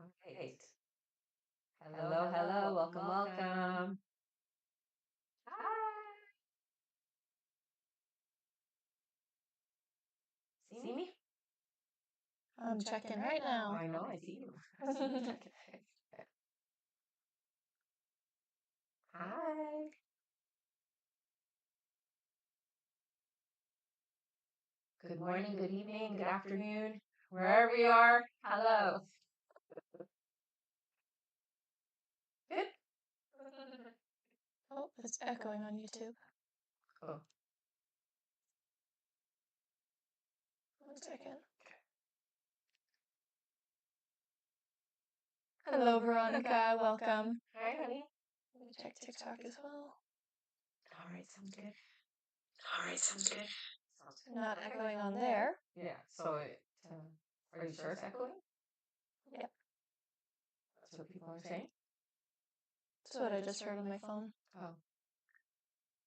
Right. Hello, hello. Welcome, welcome. Hi. See me? I'm checking right now. I know, I see you. Hi. Good morning, good evening, good afternoon, wherever you are. Hello. Good. Oh, it's echoing on YouTube. Cool. 1 second. Hello, Veronica. Welcome. Hi, honey. Let me check TikTok as well. All right, sounds good. All right, sounds good. Not echoing on there. Yeah, so are you sure it's echoing? Yep. That's what people are saying? That's what I just heard on my phone. Oh.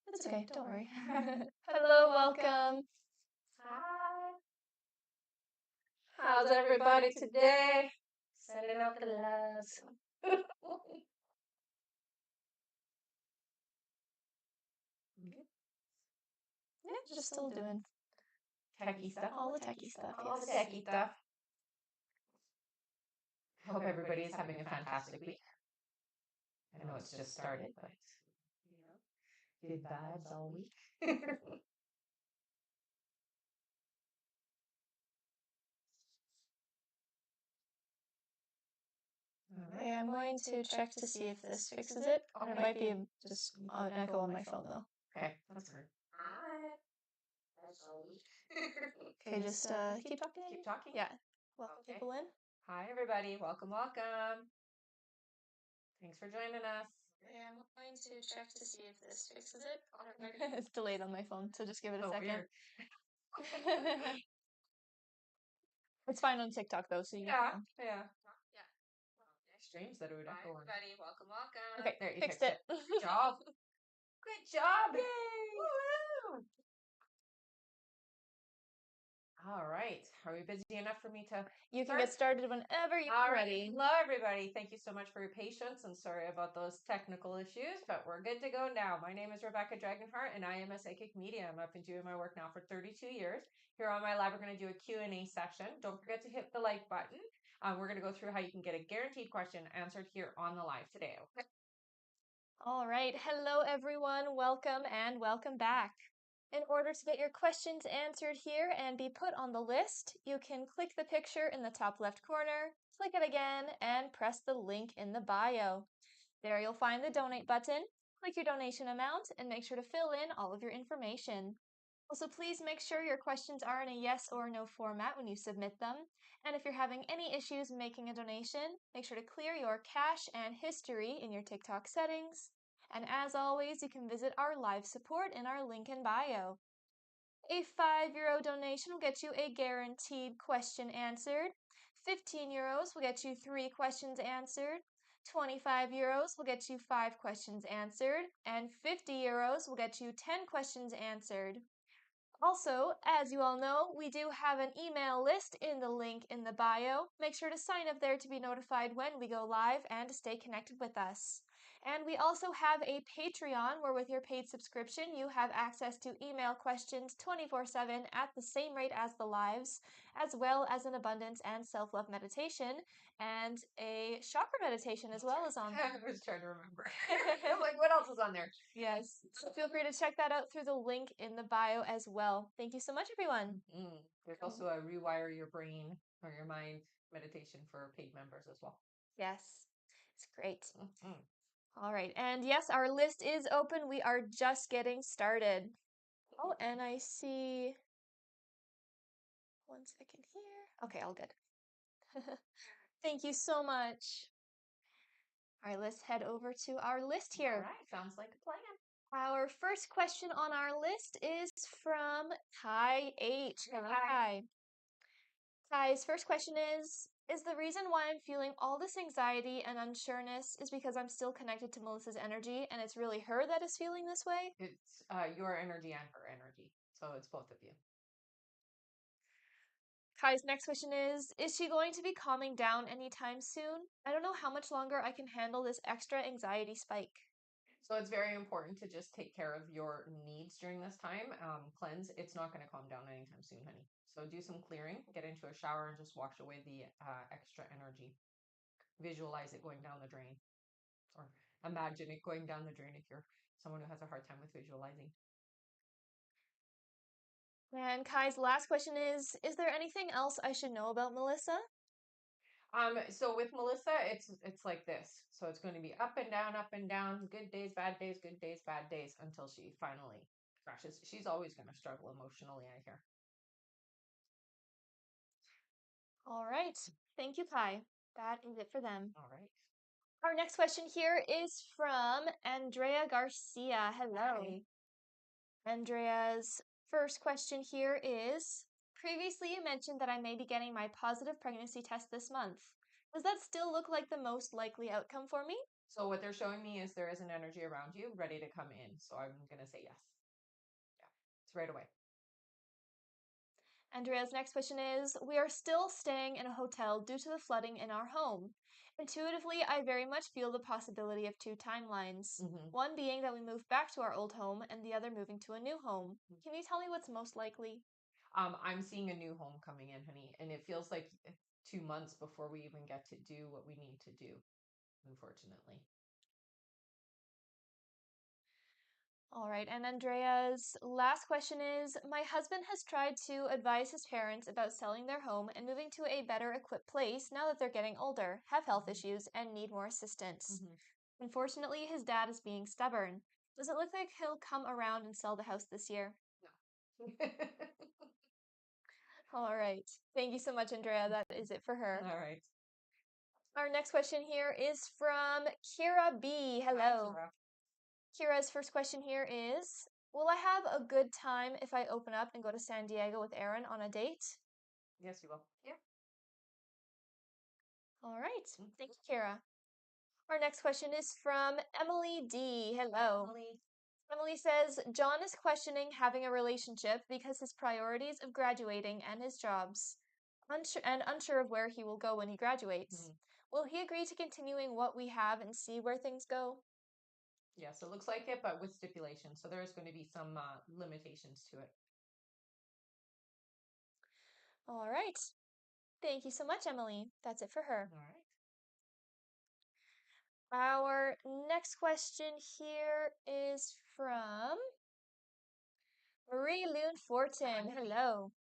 It's okay, don't worry. Hello, welcome. Hi. How's everybody today? Sending out the loves. Yeah, just still doing Techie stuff. all the techie stuff. All the Yes. techie stuff. Hope everybody is having a fantastic week. I know it's just started, but good vibes all week. Okay, I'm going to check to see if this fixes it. It might be just an echo on my phone though. Okay, that's good. That's all week. Okay, just keep talking. Keep talking? Yeah. Welcome Okay. people in. Hi, everybody. Welcome, welcome. Thanks for joining us. Okay, I'm going to check to see if this fixes it. It's delayed on my phone, so just give it a second. Weird. It's fine on TikTok though, so you Yeah. Yeah. Strange that it would echo. Everybody, welcome, welcome. Okay, There, you fixed fixed it. Good job. Good job. Yay! Woo! All right. Are we busy enough for me to You can get started whenever you're ready. Hello, everybody. Thank you so much for your patience and sorry about those technical issues, but we're good to go now. My name is Rebecca Dragonheart and I am a psychic medium. I've been doing my work now for 32 years. Here on my live, we're going to do a Q&A session. Don't forget to hit the like button. We're going to go through how you can get a guaranteed question answered here on the live today. Okay? All right. Hello, everyone. Welcome and welcome back. In order to get your questions answered here and be put on the list, you can click the picture in the top left corner, click it again, and press the link in the bio. There you'll find the donate button. Click your donation amount and make sure to fill in all of your information. Also, please make sure your questions are in a yes or no format when you submit them. And if you're having any issues making a donation, make sure to clear your cache and history in your TikTok settings. And as always, you can visit our live support in our link in bio. A €5 donation will get you a guaranteed question answered. 15 euros will get you 3 questions answered. 25 euros will get you 5 questions answered. And 50 euros will get you 10 questions answered. Also, as you all know, we do have an email list in the link in the bio. Make sure to sign up there to be notified when we go live and to stay connected with us. And we also have a Patreon where with your paid subscription, you have access to email questions 24/7 at the same rate as the lives, as well as an abundance and self-love meditation and a chakra meditation as well as on there. I was trying to remember. I'm like, what else is on there? Yes. So feel free to check that out through the link in the bio as well. Thank you so much, everyone. There's also a rewire your brain or your mind meditation for paid members as well. Yes, it's great. All right. And yes, our list is open. We are just getting started. Oh, and I see 1 second here. Okay, all good. Thank you so much. All right, let's head over to our list here. All right, sounds like a plan. Our first question on our list is from Kai H. Hi. Kai's first question is the reason why I'm feeling all this anxiety and unsureness is because I'm still connected to Melissa's energy and it's really her that is feeling this way? It's your energy and her energy. So it's both of you. Kai's next question is she going to be calming down anytime soon? I don't know how much longer I can handle this extra anxiety spike. So it's very important to just take care of your needs during this time. Cleanse. It's not going to calm down anytime soon, honey. So do some clearing, get into a shower, and just wash away the extra energy. Visualize it going down the drain, or imagine it going down the drain if you're someone who has a hard time with visualizing. And Kai's last question is there anything else I should know about Melissa? So with Melissa, it's like this. So it's going to be up and down, good days, bad days, until she finally crashes. She's always going to struggle emotionally, I hear. All right. Thank you, Kai. That is it for them. All right. Our next question here is from Andrea Garcia. Hello. Hi. Andrea's first question here is previously you mentioned that I may be getting my positive pregnancy test this month. Does that still look like the most likely outcome for me? So what they're showing me is there is an energy around you ready to come in. So I'm going to say yes. Yeah. It's right away. Andrea's next question is we are still staying in a hotel due to the flooding in our home. Intuitively, I very much feel the possibility of two timelines. One being that we move back to our old home and the other moving to a new home. Can you tell me what's most likely? I'm seeing a new home coming in, honey, and it feels like 2 months before we even get to do what we need to do, unfortunately. All right, and Andrea's last question is my husband has tried to advise his parents about selling their home and moving to a better equipped place now that they're getting older, have health issues, and need more assistance. Unfortunately, his dad is being stubborn. Does it look like he'll come around and sell the house this year? No. All right. Thank you so much, Andrea. That is it for her. All right. Our next question here is from Kira B. Hi, Hello. Kira. Kira's first question here is will I have a good time if I open up and go to San Diego with Aaron on a date? Yes, you will. Yeah. All right. Thank you, Kira. Our next question is from Emily D. Hello. Emily. Emily says John is questioning having a relationship because his priorities of graduating and his jobs, unsure of where he will go when he graduates. Will he agree to continuing what we have and see where things go? Yes, it looks like it, but with stipulations. So there's going to be some limitations to it. All right. Thank you so much, Emily. That's it for her. All right. Our next question here is from Marie Loon Fortin. Hello.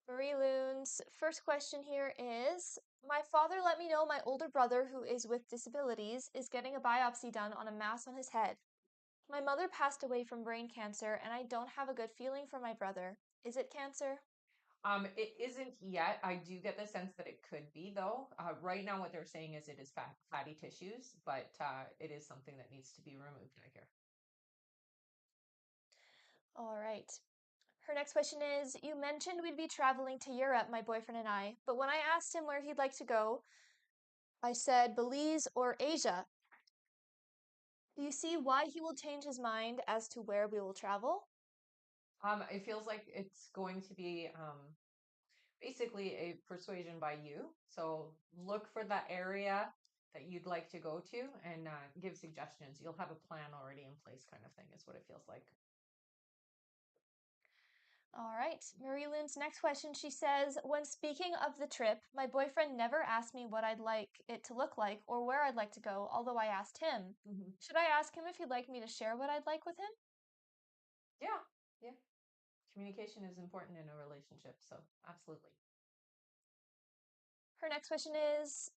Marie Loon's first question here is my father let me know my older brother, who is with disabilities, is getting a biopsy done on a mass on his head. My mother passed away from brain cancer, and I don't have a good feeling for my brother. Is it cancer? It isn't yet. I do get the sense that it could be, though. Right now, what they're saying is it is fatty tissues, but it is something that needs to be removed, I hear. All right. Her next question is you mentioned we'd be traveling to Europe, my boyfriend and I, but when I asked him where he'd like to go, I said Belize or Asia. Do you see why he will change his mind as to where we will travel? It feels like it's going to be basically a persuasion by you. So look for that area that you'd like to go to and give suggestions. You'll have a plan already in place, kind of thing, is what it feels like. All right. Marie Lynn's next question, she says, when speaking of the trip, my boyfriend never asked me what I'd like it to look like or where I'd like to go, although I asked him. Should I ask him if he'd like me to share what I'd like with him? Yeah, yeah. Communication is important in a relationship, so absolutely. Her next question is,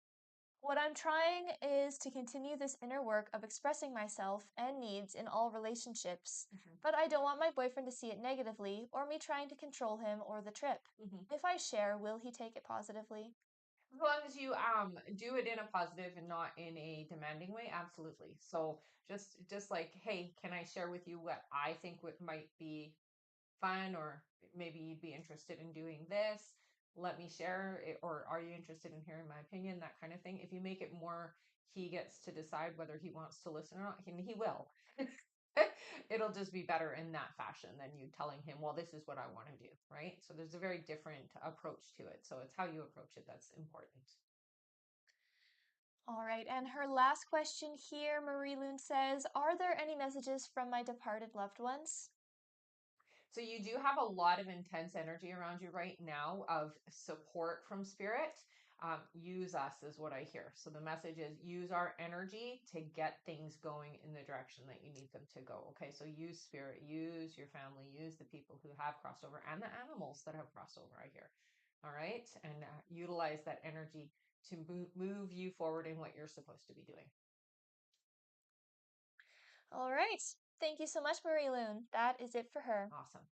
what I'm trying is to continue this inner work of expressing myself and needs in all relationships, but I don't want my boyfriend to see it negatively or me trying to control him or the trip. If I share, will he take it positively? As long as you do it in a positive and not in a demanding way, absolutely. So just like, hey, can I share with you what I think what might be fun, or maybe you'd be interested in doing this? Let me share it, or are you interested in hearing my opinion? That kind of thing. If you make it more, he gets to decide whether he wants to listen or not, and he will. It'll just be better in that fashion than you telling him, well, this is what I want to do, right? So there's a very different approach to it. So it's how you approach it that's important. All right, and her last question here, Marie Loon says, are there any messages from my departed loved ones? So you do have a lot of intense energy around you right now of support from spirit. Use us is what I hear. So the message is use our energy to get things going in the direction that you need them to go. Okay, so use spirit, use your family, use the people who have crossed over and the animals that have crossed over, I hear. All right, and utilize that energy to move you forward in what you're supposed to be doing. All right, thank you so much, Marie Loon. That is it for her. Awesome.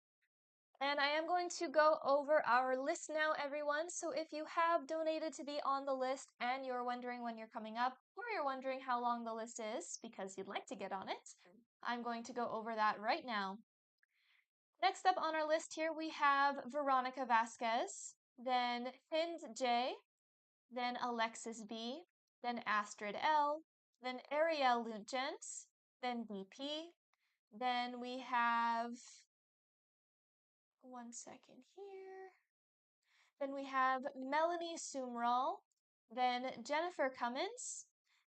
And I am going to go over our list now, everyone. So if you have donated to be on the list and you're wondering when you're coming up, or you're wondering how long the list is because you'd like to get on it, I'm going to go over that right now. Next up on our list here, we have Veronica Vasquez, then Hind J, then Alexis B, then Astrid L, then Ariel Luntjens, then BP, then we have, one second here, then we have Melanie Sumrall, then Jennifer Cummins,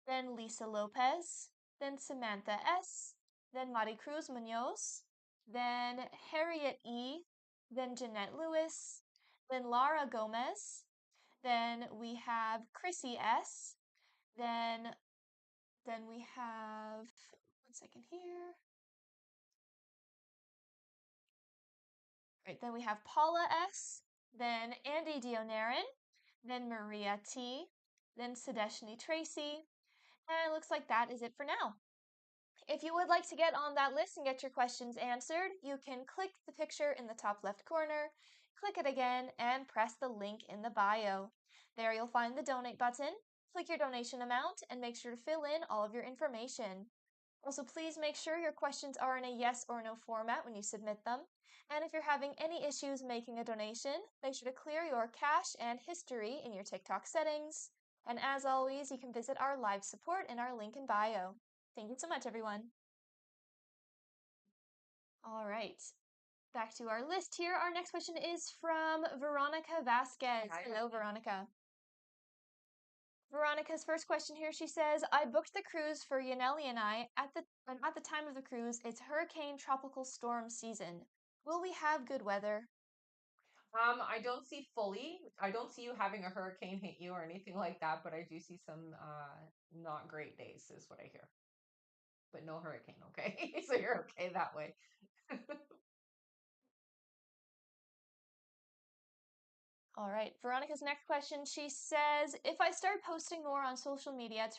then Lisa Lopez, then Samantha S, then Maricruz Munoz, then Harriet E, then Jeanette Lewis, then Lara Gomez, then we have Chrissy S, then we have, one second here. Right, then we have Paula S, then Andy Dionarin, then Maria T, then Sadeshni Tracy, and it looks like that is it for now. If you would like to get on that list and get your questions answered, you can click the picture in the top left corner, click it again, and press the link in the bio. There you'll find the donate button. Click your donation amount and make sure to fill in all of your information. Also, please make sure your questions are in a yes or no format when you submit them. And if you're having any issues making a donation, make sure to clear your cache and history in your TikTok settings. And as always, you can visit our live support in our link in bio. Thank you so much, everyone. All right, back to our list here. Our next question is from Veronica Vasquez. Hi. Hello, Veronica. Veronica's first question here, she says, I booked the cruise for Yaneli and I. At the time of the cruise, it's hurricane tropical storm season. Will we have good weather? I don't see I don't see you having a hurricane hit you or anything like that, but I do see some not great days is what I hear. But no hurricane, okay? So you're okay that way. All right, Veronica's next question, she says, if I start posting more on social media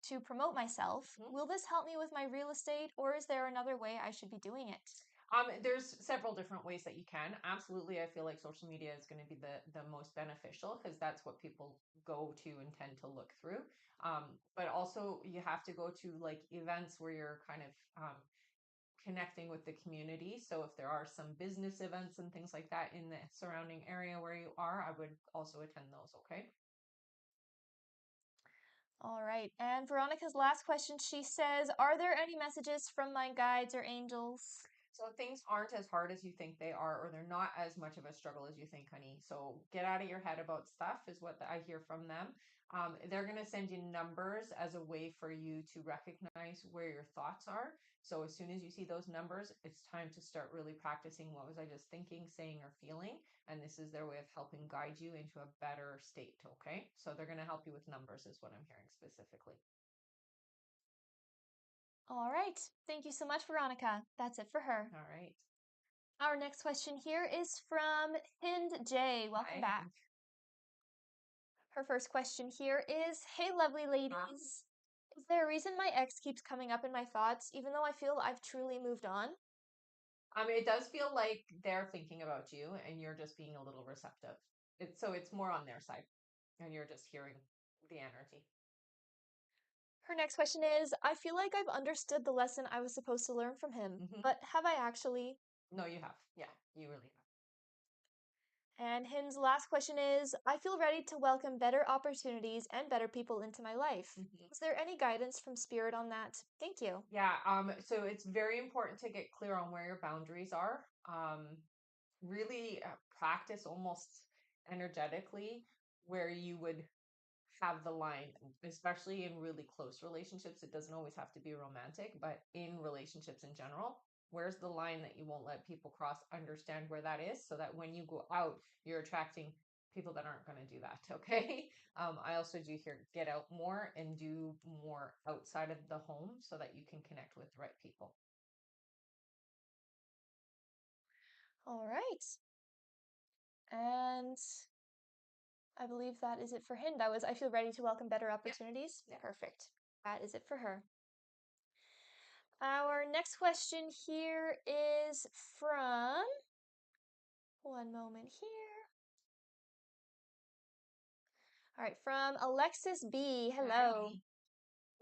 to promote myself, will this help me with my real estate, or is there another way I should be doing it? There's several different ways that you can. Absolutely, I feel like social media is going to be the most beneficial because that's what people go to and tend to look through. But also you have to go to like events where you're kind of connecting with the community. So if there are some business events and things like that in the surrounding area where you are, I would also attend those, okay? All right, and Veronica's last question, she says, are there any messages from my guides or angels? So things aren't as hard as you think they are, or they're not as much of a struggle as you think, honey. So get out of your head about stuff is what I hear from them. They're going to send you numbers as a way for you to recognize where your thoughts are. So as soon as you see those numbers, it's time to start really practicing what was I just thinking, saying, or feeling. And this is their way of helping guide you into a better state. Okay. So they're going to help you with numbers, is what I'm hearing specifically. All right, thank you so much, Veronica. That's it for her. All right. Our next question here is from Hind J. Welcome back. Her first question here is, hey, lovely ladies. Is there a reason my ex keeps coming up in my thoughts, even though I feel I've truly moved on? It does feel like they're thinking about you and you're just being a little receptive. It's more on their side and you're just hearing the energy. Her next question is, I feel like I've understood the lesson I was supposed to learn from him, but have I actually? No, you have. Yeah, you really have. And Him's last question is, I feel ready to welcome better opportunities and better people into my life. Mhm. Is there any guidance from Spirit on that? Thank you. Yeah, so it's very important to get clear on where your boundaries are. Really practice almost energetically where you would have the line, especially in really close relationships. It doesn't always have to be romantic, but in relationships in general, where's the line that you won't let people cross? Understand where that is so that when you go out, you're attracting people that aren't going to do that. Okay. I also do here get out more and do more outside of the home so that you can connect with the right people. All right. And I believe that is it for him. That was, I feel ready to welcome better Yeah. opportunities. Yeah. Perfect. That is it for her. Our next question here is from, one moment here. All right, from Alexis B. Hello. Hi.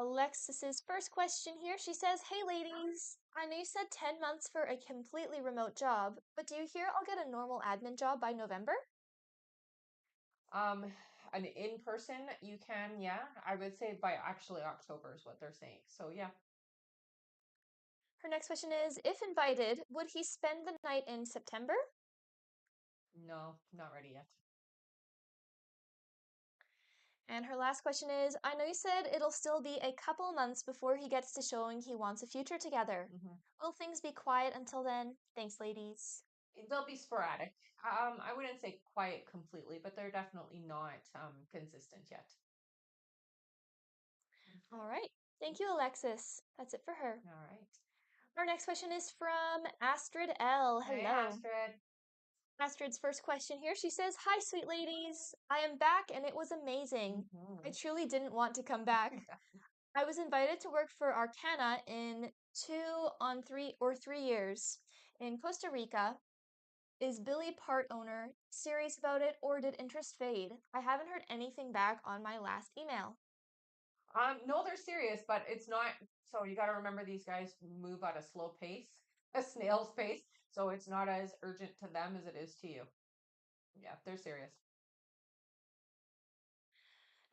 Alexis's first question here. She says, hey ladies, I know you said 10 months for a completely remote job, but do you hear I'll get a normal admin job by November? Um, an in person, you can, yeah. I would say by actually October is what they're saying. So yeah, Her next question is, if invited, would he spend the night in September? no, not ready yet. And her last question is, I know you said it'll still be a couple months before he gets to showing he wants a future together. Hmm. Will things be quiet until then? Thanks, ladies. They'll be sporadic. I wouldn't say quiet completely, but they're definitely not consistent yet. All right. Thank you, Alexis. That's it for her. All right. Our next question is from Astrid L. Hey, Hello. Astrid. Astrid's first question here. She says, hi, sweet ladies. I am back and it was amazing. I Hmm. truly didn't want to come back. I was invited to work for Arcana in 3 years in Costa Rica. Is Billy part owner serious about it or did interest fade? I haven't heard anything back on my last email. No, they're serious, but it's not. So you got to remember these guys move at a slow pace, a snail's pace. So it's not as urgent to them as it is to you. Yeah, they're serious.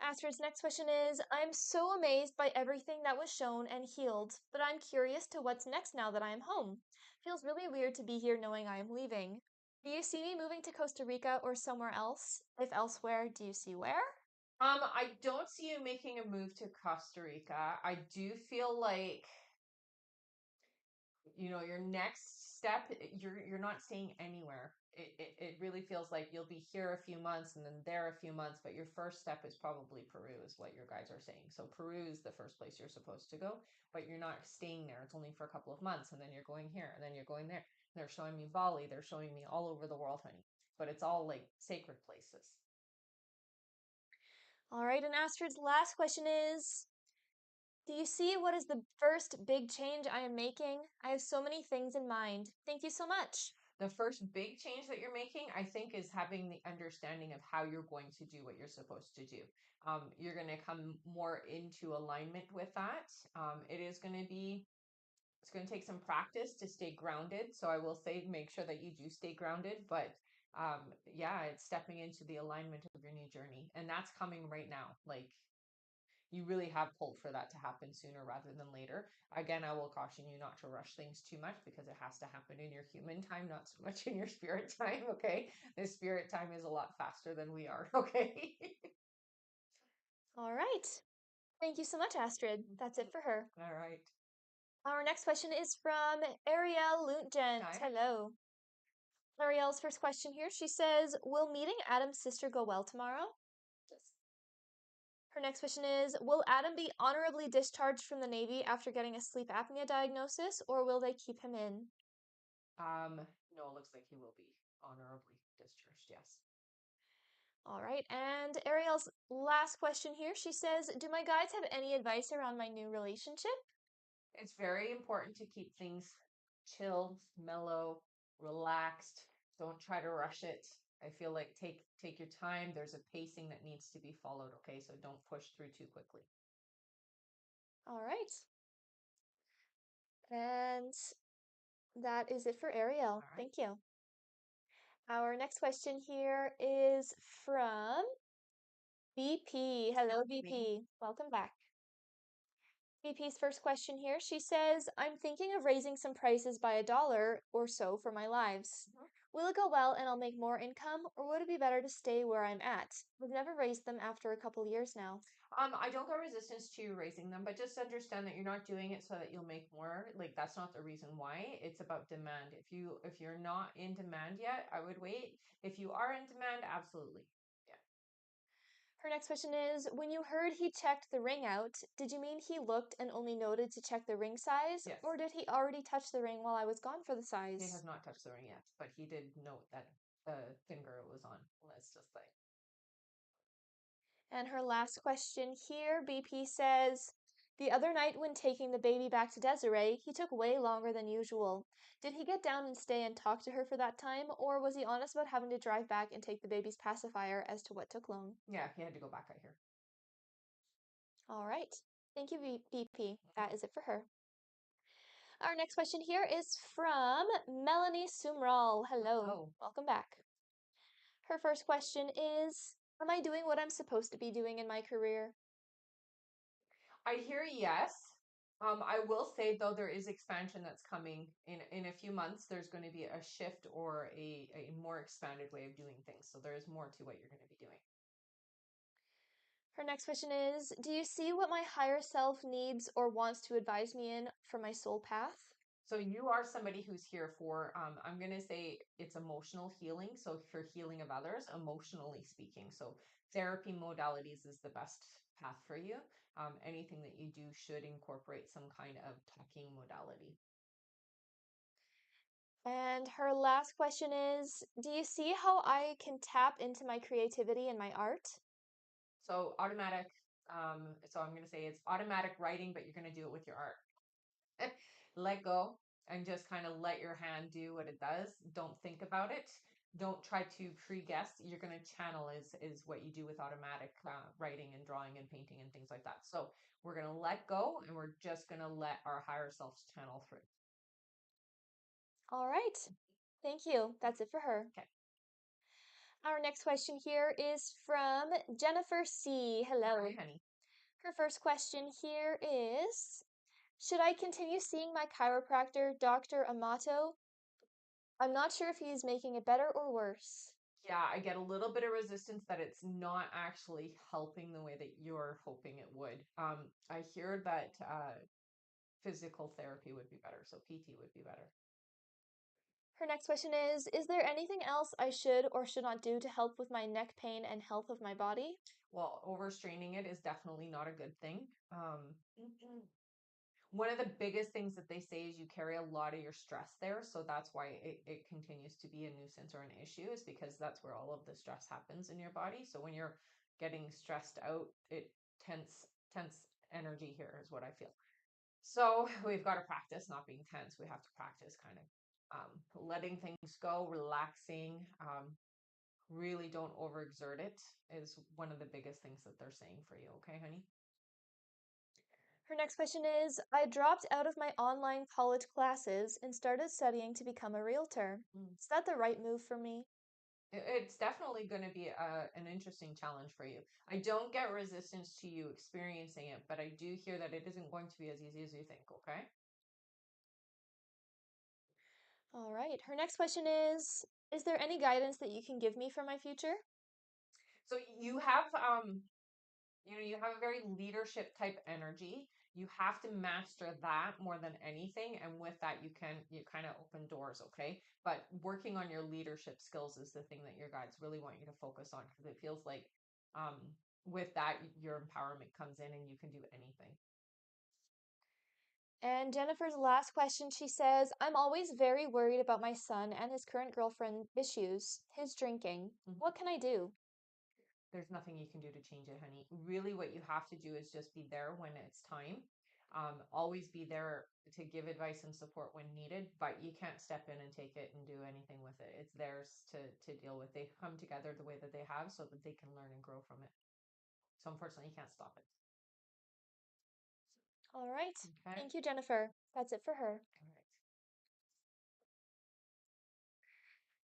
Astrid's next question is, I'm so amazed by everything that was shown and healed, but I'm curious to what's next now that I am home. Feels really weird to be here knowing I am leaving. Do you see me moving to Costa Rica or somewhere else? If elsewhere, do you see where? I don't see you making a move to Costa Rica. I do feel like your next step, you're not staying anywhere. It really feels like you'll be here a few months and then there a few months, but your first step is probably Peru, is what your guys are saying. So Peru is the first place you're supposed to go, but you're not staying there. It's only for a couple of months, and then you're going here, and then you're going there. They're showing me Bali. They're showing me all over the world, honey. But it's all like sacred places. All right, and Astrid's last question is, do you see what is the first big change I am making? I have so many things in mind. Thank you so much. The first big change that you're making, I think, is having the understanding of how you're going to do what you're supposed to do. You're going to come more into alignment with that. It is going to be, it's going to take some practice to stay grounded. So I will say, make sure that you do stay grounded. But yeah, it's stepping into the alignment of your new journey. And that's coming right now. Like, you really have pulled for that to happen sooner rather than later. Again, I will caution you not to rush things too much because it has to happen in your human time, not so much in your spirit time. Okay. The spirit time is a lot faster than we are. Okay. All right. Thank you so much, Astrid. That's it for her. All right. Our next question is from Ariel Luntgent. Hi. Hello. Ariel's first question here. She says, will meeting Adam's sister go well tomorrow? Yes. Her next question is, will Adam be honorably discharged from the Navy after getting a sleep apnea diagnosis, or will they keep him in? No, it looks like he will be honorably discharged. Yes. All right. And Ariel's last question here. She says, do my guides have any advice around my new relationship? It's very important to keep things chill, mellow, relaxed. Don't try to rush it. I feel like take your time. There's a pacing that needs to be followed, okay? So don't push through too quickly. All right. And that is it for Ariel. All right. Thank you. Our next question here is from BP. Hello, BP. Welcome back. VP's first question here. She says, I'm thinking of raising some prices by $1 or so for my lives. Will it go well and I'll make more income, or would it be better to stay where I'm at? We've never raised them after a couple years now. I don't got resistance to you raising them, but just understand that you're not doing it so that you'll make more. Like that's not the reason why. It's about demand. If you're not in demand yet, I would wait. If you are in demand, absolutely. Yeah. Her next question is, when you heard he checked the ring out, did you mean he looked and only noted to check the ring size? Yes. Or did he already touch the ring while I was gone for the He size? has not touched the ring yet, but he did note that the finger it was on. Let's just say. And her last question here, BP says, the other night when taking the baby back to Desiree, he took way longer than usual. Did he get down and stay and talk to her for that time, or was he honest about having to drive back and take the baby's pacifier as to what took long? Yeah, he had to go back, I hear. All right. Thank you, BP. That is it for her. Our next question here is from Melanie Sumral. Hello. Oh. Welcome back. Her first question is, am I doing what I'm supposed to be doing in my career? I hear yes. I will say though there is expansion that's coming in a few months. There's going to be a shift or a more expanded way of doing things. So there is more to what you're going to be doing. Her next question is, do you see what my higher self needs or wants to advise me in for my soul path? So you are somebody who's here for, I'm going to say it's emotional healing. So for healing of others, emotionally speaking. So therapy modalities is the best path for you. Anything that you do should incorporate some kind of talking modality. And her last question is, do you see how I can tap into my creativity and my art? So automatic, so I'm going to say it's automatic writing, but you're going to do it with your art. Let go and just kind of let your hand do what it does. Don't think about it. Don't try to pre-guess. You're going to channel is what you do with automatic writing and drawing and painting and things like that. So we're going to let go and we're just going to let our higher selves channel through. All right. Thank you. That's it for her. Okay. Our next question here is from Jennifer C. Hello. Hi, honey. Her first question here is, should I continue seeing my chiropractor, Dr. Amato? I'm not sure if he's making it better or worse. Yeah, I get a little bit of resistance that it's not actually helping the way that you're hoping it would. I hear that physical therapy would be better, so PT would be better. Her next question is there anything else I should or should not do to help with my neck pain and health of my body? Well, overstraining it is definitely not a good thing. One of the biggest things that they say is you carry a lot of your stress there. So that's why it continues to be a nuisance or an issue, is because that's where all of the stress happens in your body. So when you're getting stressed out, it tense energy here is what I feel. So we've got to practice not being tense. We have to practice kind of letting things go, relaxing. Really don't overexert it is one of the biggest things that they're saying for you. Okay, honey? Her next question is I dropped out of my online college classes and started studying to become a realtor. Mm. Is that the right move for me? It's definitely going to be an interesting challenge for you. I don't get resistance to you experiencing it, but I do hear that it isn't going to be as easy as you think. Okay. All right. Her next question is there any guidance that you can give me for my future? So you have you have a very leadership type energy. You have to master that more than anything, and with that you kind of open doors. Okay, but working on your leadership skills is the thing that your guides really want you to focus on, because it feels like um with that your empowerment comes in and you can do anything. And Jennifer's last question, she says, I'm always very worried about my son and his current girlfriend issues, his drinking. Mhm. What can I do? There's nothing you can do to change it, honey. Really, what you have to do is just be there when it's time. Always be there to give advice and support when needed, but you can't step in and take it and do anything with it. It's theirs to deal with. They come together the way that they have so that they can learn and grow from it. So unfortunately, you can't stop it. All right. Okay. Thank you, Jennifer. That's it for her. All right.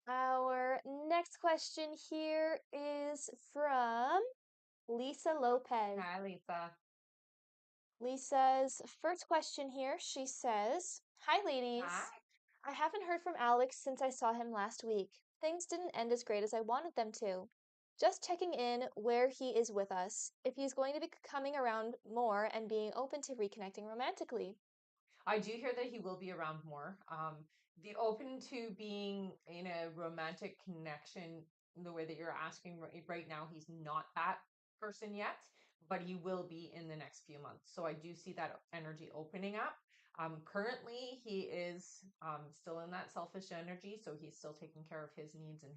Our next question here is from Lisa Lopez. Hi, Lisa. Lisa's first question here, she says, "Hi, Hi. ladies. I haven't heard from Alex since I saw him last week. Things didn't end as great as I wanted them to. Just checking in where he is with us, if he's going to be coming around more and being open to reconnecting romantically." I do hear that he will be around more. The open to being in a romantic connection, the way that you're asking right now, he's not that person yet, but he will be in the next few months. So I do see that energy opening up. Currently, he is still in that selfish energy, so he's still taking care of his needs and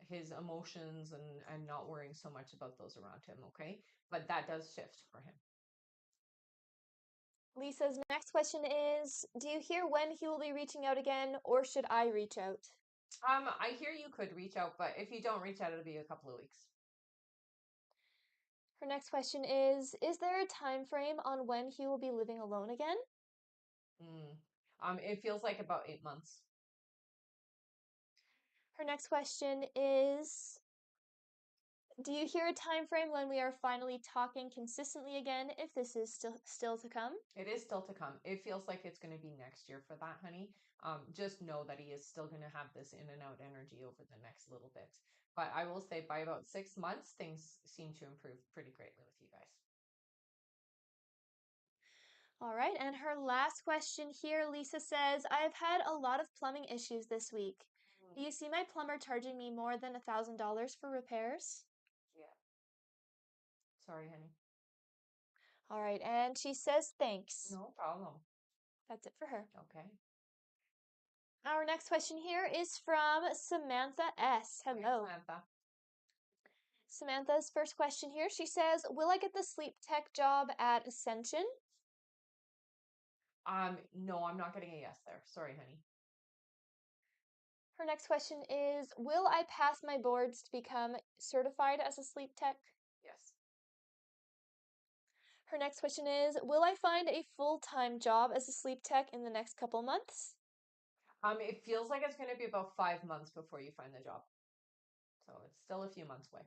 his emotions and not worrying so much about those around him. Okay, but that does shift for him. Lisa's next question is, do you hear when he will be reaching out again, or should I reach out? I hear you could reach out, but if you don't reach out, it'll be a couple of weeks. Her next question is there a time frame on when he will be living alone again? Mm. It feels like about 8 months. Her next question is, do you hear a time frame when we are finally talking consistently again, if this is still to come? It is still to come. It feels like it's going to be next year for that, honey. Just know that he is still going to have this in and out energy over the next little bit. But I will say by about 6 months, things seem to improve pretty greatly with you guys. All right, and her last question here, Lisa says, I've had a lot of plumbing issues this week. Mm. Do you see my plumber charging me more than $1,000 for repairs? Yeah. Sorry, honey. All right, and she says thanks. No problem. That's it for her. Okay. Our next question here is from Samantha S. Hi, Hello. Samantha. Samantha's first question here, she says, will I get the sleep tech job at Ascension? No, I'm not getting a yes there. Sorry, honey. Her next question is, will I pass my boards to become certified as a sleep tech? Yes. Her next question is, will I find a full-time job as a sleep tech in the next couple months? It feels like it's going to be about 5 months before you find the job. So it's still a few months away.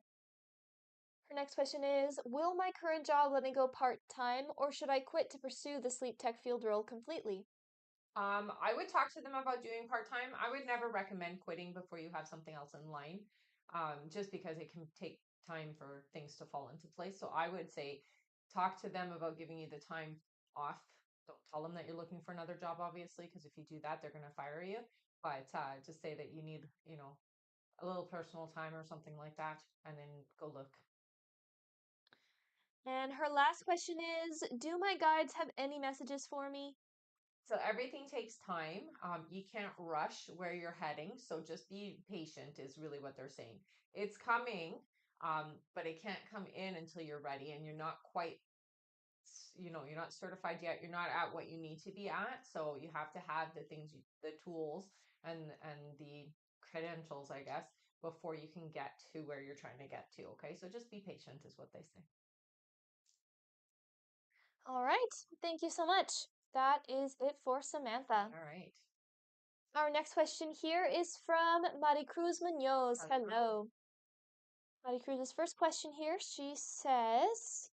Her next question is, will my current job let me go part-time, or should I quit to pursue the sleep tech field role completely? I would talk to them about doing part-time. I would never recommend quitting before you have something else in line, just because it can take time for things to fall into place. So I would say talk to them about giving you the time off. Don't tell them that you're looking for another job, obviously, because if you do that, they're going to fire you. But just say that you need, a little personal time or something like that, and then go look. And her last question is, do my guides have any messages for me? So everything takes time. You can't rush where you're heading. So just be patient is really what they're saying. It's coming, but it can't come in until you're ready and you're not quite, you're not certified yet. You're not at what you need to be at. So you have to have the things, the tools and the credentials, I guess, before you can get to where you're trying to get to. Okay. So just be patient is what they say. All right, thank you so much. That is it for Samantha. All right. Our next question here is from Maricruz Munoz. Hello. Maricruz's first question here, she says,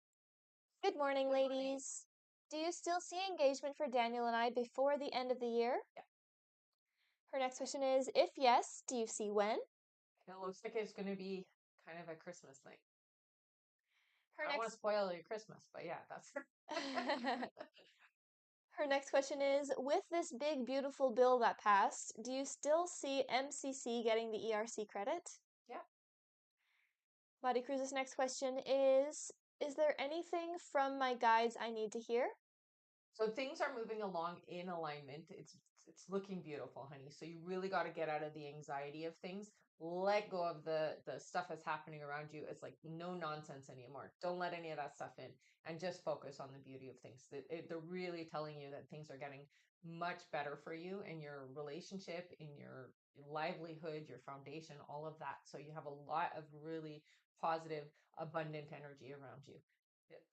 good morning, ladies. Do you still see engagement for Daniel and I before the end of the year? Yeah. Her next question is, if yes, do you see when? It looks like it's going to be kind of a Christmas thing. Her I don't want to next spoil your Christmas, but yeah, that's Her next question is, with this big beautiful bill that passed, do you still see MCC getting the ERC credit? yeah. Madi Cruz's next question is there anything from my guides I need to hear? So things are moving along in alignment. It's looking beautiful, honey. So you really got to get out of the anxiety of things. Let go of the stuff that's happening around you. It's like no nonsense anymore. Don't let any of that stuff in, and just focus on the beauty of things. They're really telling you that things are getting much better for you in your relationship, in your livelihood, your foundation, all of that. So you have a lot of really positive, abundant energy around you.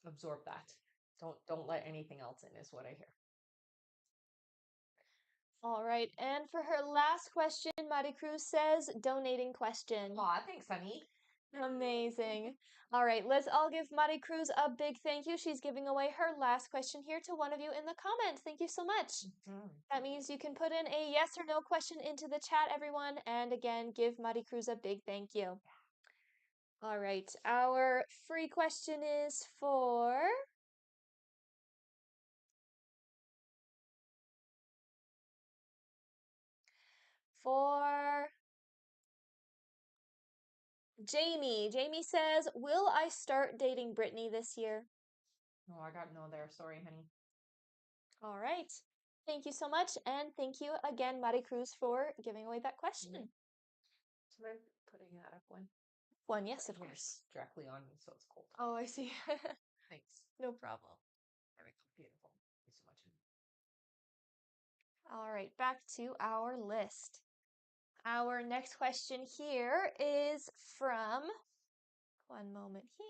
Absorb that. Don't let anything else in is what I hear. All right, and for her last question, Mari Cruz says, donating question. Aw, thanks, honey. Amazing. All right, let's all give Mari Cruz a big thank you. She's giving away her last question here to one of you in the comments. Thank you so much. That means you can put in a yes or no question into the chat, everyone. And again, give Mari Cruz a big thank you. All right, our free question is for Jamie. Jamie says, will I start dating Brittany this year? Oh, I got no there. Sorry, honey. All right. Thank you so much. And thank you again, Mari Cruz, for giving away that question. So I'm putting that up one. One, yes, of Yes, course. directly on me, so it's cold. Oh, I see. Thanks. No problem. There we go. Beautiful. Thank you so much. All right, back to our list. Our next question here is from, one moment here.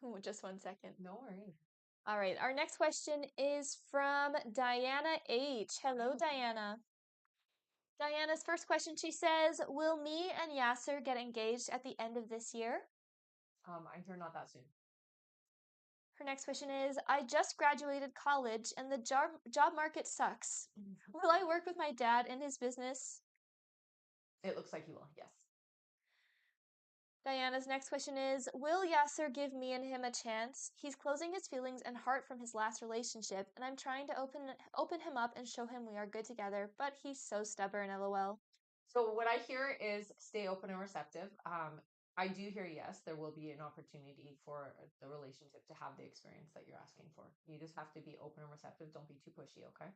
Oh, just 1 second. No worries. All right, our next question is from Diana H. Hello, Diana. Diana's first question, she says, will me and Yasser get engaged at the end of this year? I hear not that soon. Her next question is, I just graduated college and the job market sucks. Will I work with my dad in his business? It looks like you will, yes. Diana's next question is, will Yasser give me and him a chance? He's closing his feelings and heart from his last relationship, and I'm trying to open him up and show him we are good together, but he's so stubborn, lol. So what I hear is stay open and receptive. I do hear yes, there will be an opportunity for the relationship to have the experience that you're asking for. You just have to be open and receptive. Don't be too pushy, okay?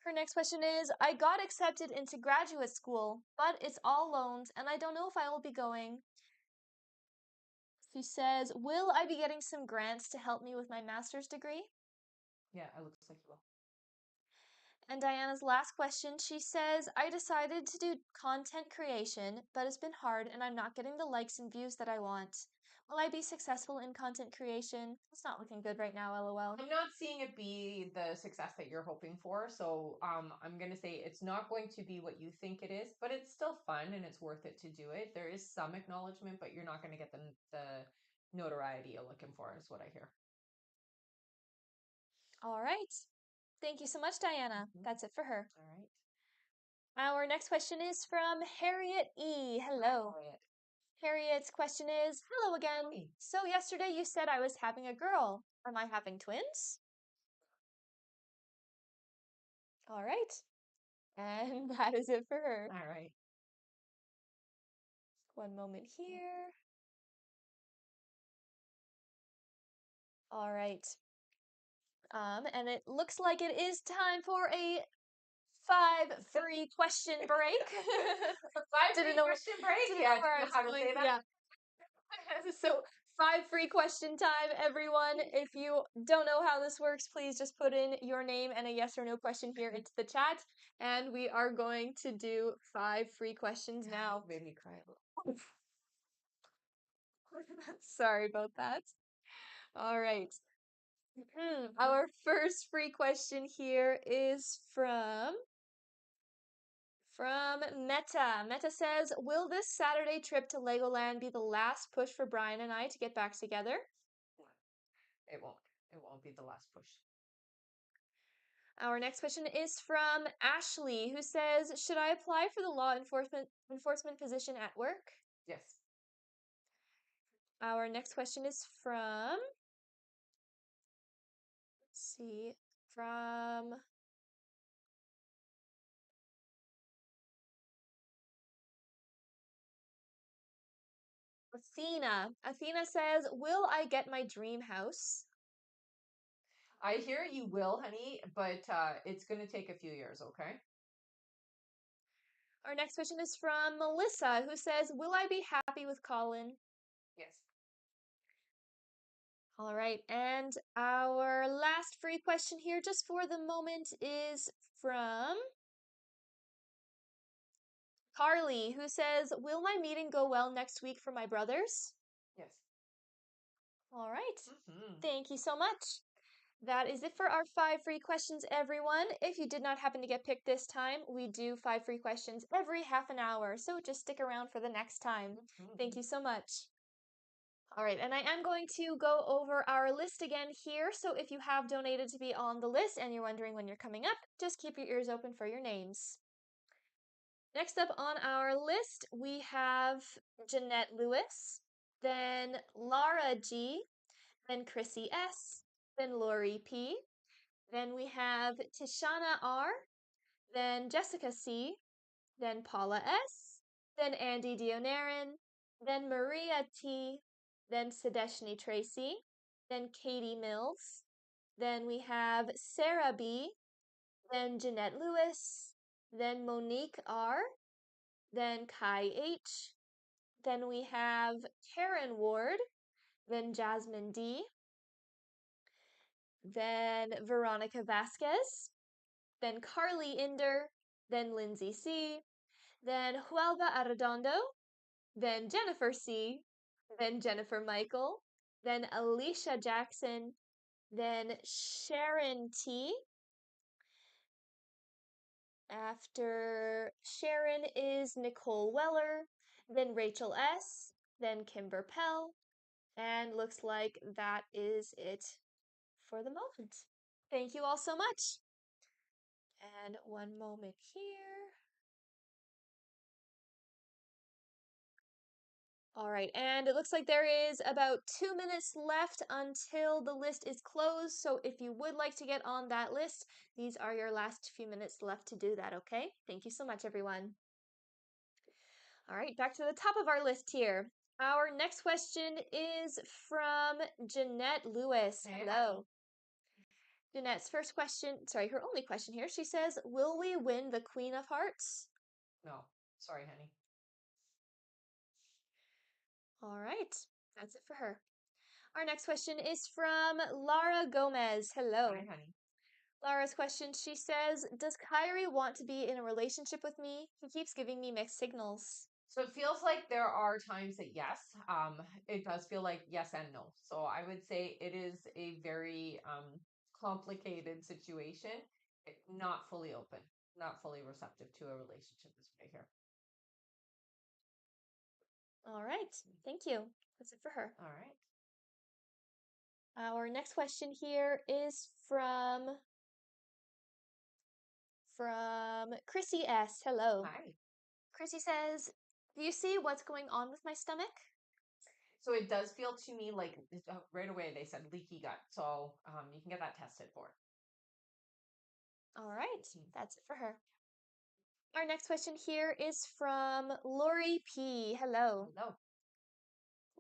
Her next question is, I got accepted into graduate school, but it's all loans, and I don't know if I will be going. She says, will I be getting some grants to help me with my master's degree? Yeah, it looks like you will. And Diana's last question, she says, I decided to do content creation, but it's been hard and I'm not getting the likes and views that I want. Will I be successful in content creation? It's not looking good right now, lol. I'm not seeing it be the success that you're hoping for. So I'm going to say it's not going to be what you think it is, but it's still fun and it's worth it to do it. There is some acknowledgement, but you're not going to get the notoriety you're looking for, is what I hear. All right. Thank you so much, Diana. That's it for her. All right. Our next question is from Harriet E. Hello. Hi, Harriet. Harriet's question is, hello again. Hey. So yesterday you said I was having a girl. Am I having twins? All right. And that is it for her. All right. One moment here. All right. And it looks like it is time for a 5 free question break. Free question break? Yeah, didn't know how to say that. Yeah. So 5 free question time, everyone. If you don't know how this works, please just put in your name and a yes or no question here into the chat. And we are going to do 5 free questions now. Made me cry a little. Sorry about that. All right. Our first free question here is from Meta. Meta says, will this Saturday trip to Legoland be the last push for Brian and I to get back together? It won't. It won't be the last push. Our next question is from Ashley, who says, should I apply for the law enforcement position at work? Yes. Our next question is from, let's see, from Athena. Athena says, will I get my dream house? I hear you will, honey, but it's going to take a few years, okay? Our next question is from Melissa, who says, will I be happy with Colin? Yes. All right, and our last free question here, just for the moment, is from Carly, who says, will my meeting go well next week for my brothers? Yes. All right. Mm-hmm. Thank you so much. That is it for our 5 free questions, everyone. If you did not happen to get picked this time, we do 5 free questions every half an hour, so just stick around for the next time. Mm-hmm. Thank you so much. All right, and I am going to go over our list again here, so if you have donated to be on the list and you're wondering when you're coming up, just keep your ears open for your names. Next up on our list, we have Jeanette Lewis, then Laura G, then Chrissy S, then Lori P, then we have Tishana R, then Jessica C, then Paula S, then Andy Dionarin, then Maria T, then Sadeshni Tracy, then Katie Mills, then we have Sarah B, then Jeanette Lewis, then Monique R, then Kai H, then we have Karen Ward, then Jasmine D, then Veronica Vasquez, then Carly Inder, then Lindsay C, then Huelva Arredondo, then Jennifer C, then Jennifer Michael, then Alicia Jackson, then Sharon T. After Sharon is Nicole Weller, then Rachel S., then Kimber Pell, and looks like that is it for the moment. Thank you all so much. And one moment here. All right, and it looks like there is about 2 minutes left until the list is closed. So if you would like to get on that list, these are your last few minutes left to do that, okay? Thank you so much, everyone. All right, back to the top of our list here. Our next question is from Jeanette Lewis. Hey, Hello. Jeanette's first question, sorry, her only question here. She says, will we win the Queen of Hearts? No. Sorry, honey. All right, that's it for her. Our next question is from Lara Gomez. Hello. Hi, honey. Lara's question, she says, does Kyrie want to be in a relationship with me? He keeps giving me mixed signals. So it feels like there are times that yes, it does feel like yes and no. So I would say it is a very complicated situation, not fully open, not fully receptive to a relationship is what I hear. All right, thank you. That's it for her. All right. Our next question here is from Chrissy S. Hello. Hi. Chrissy says, do you see what's going on with my stomach? So it does feel to me like right away they said leaky gut. So you can get that tested for. All right, that's it for her. Our next question here is from Lori P. Hello. Hello.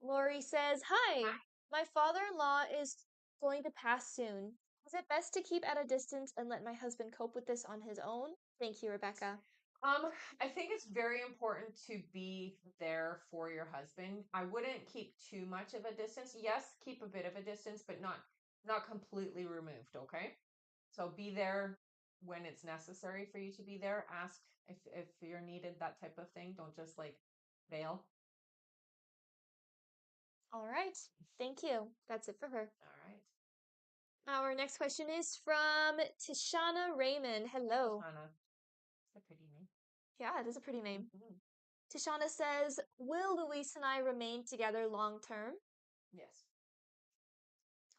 Lori says, hi, my father-in-law is going to pass soon. Is it best to keep at a distance and let my husband cope with this on his own? Thank you, Rebecca. I think it's very important to be there for your husband. I wouldn't keep too much of a distance. Yes, keep a bit of a distance, but not completely removed, okay? So be there when it's necessary for you to be there. Ask if you're needed, that type of thing. Don't just like bail. All right, thank you. That's it for her. All right. Our next question is from Tishana Raymond. Hello. Tishana. It's a pretty name. Yeah, it is a pretty name. Mm-hmm. Tishana says, will Luis and I remain together long term? Yes.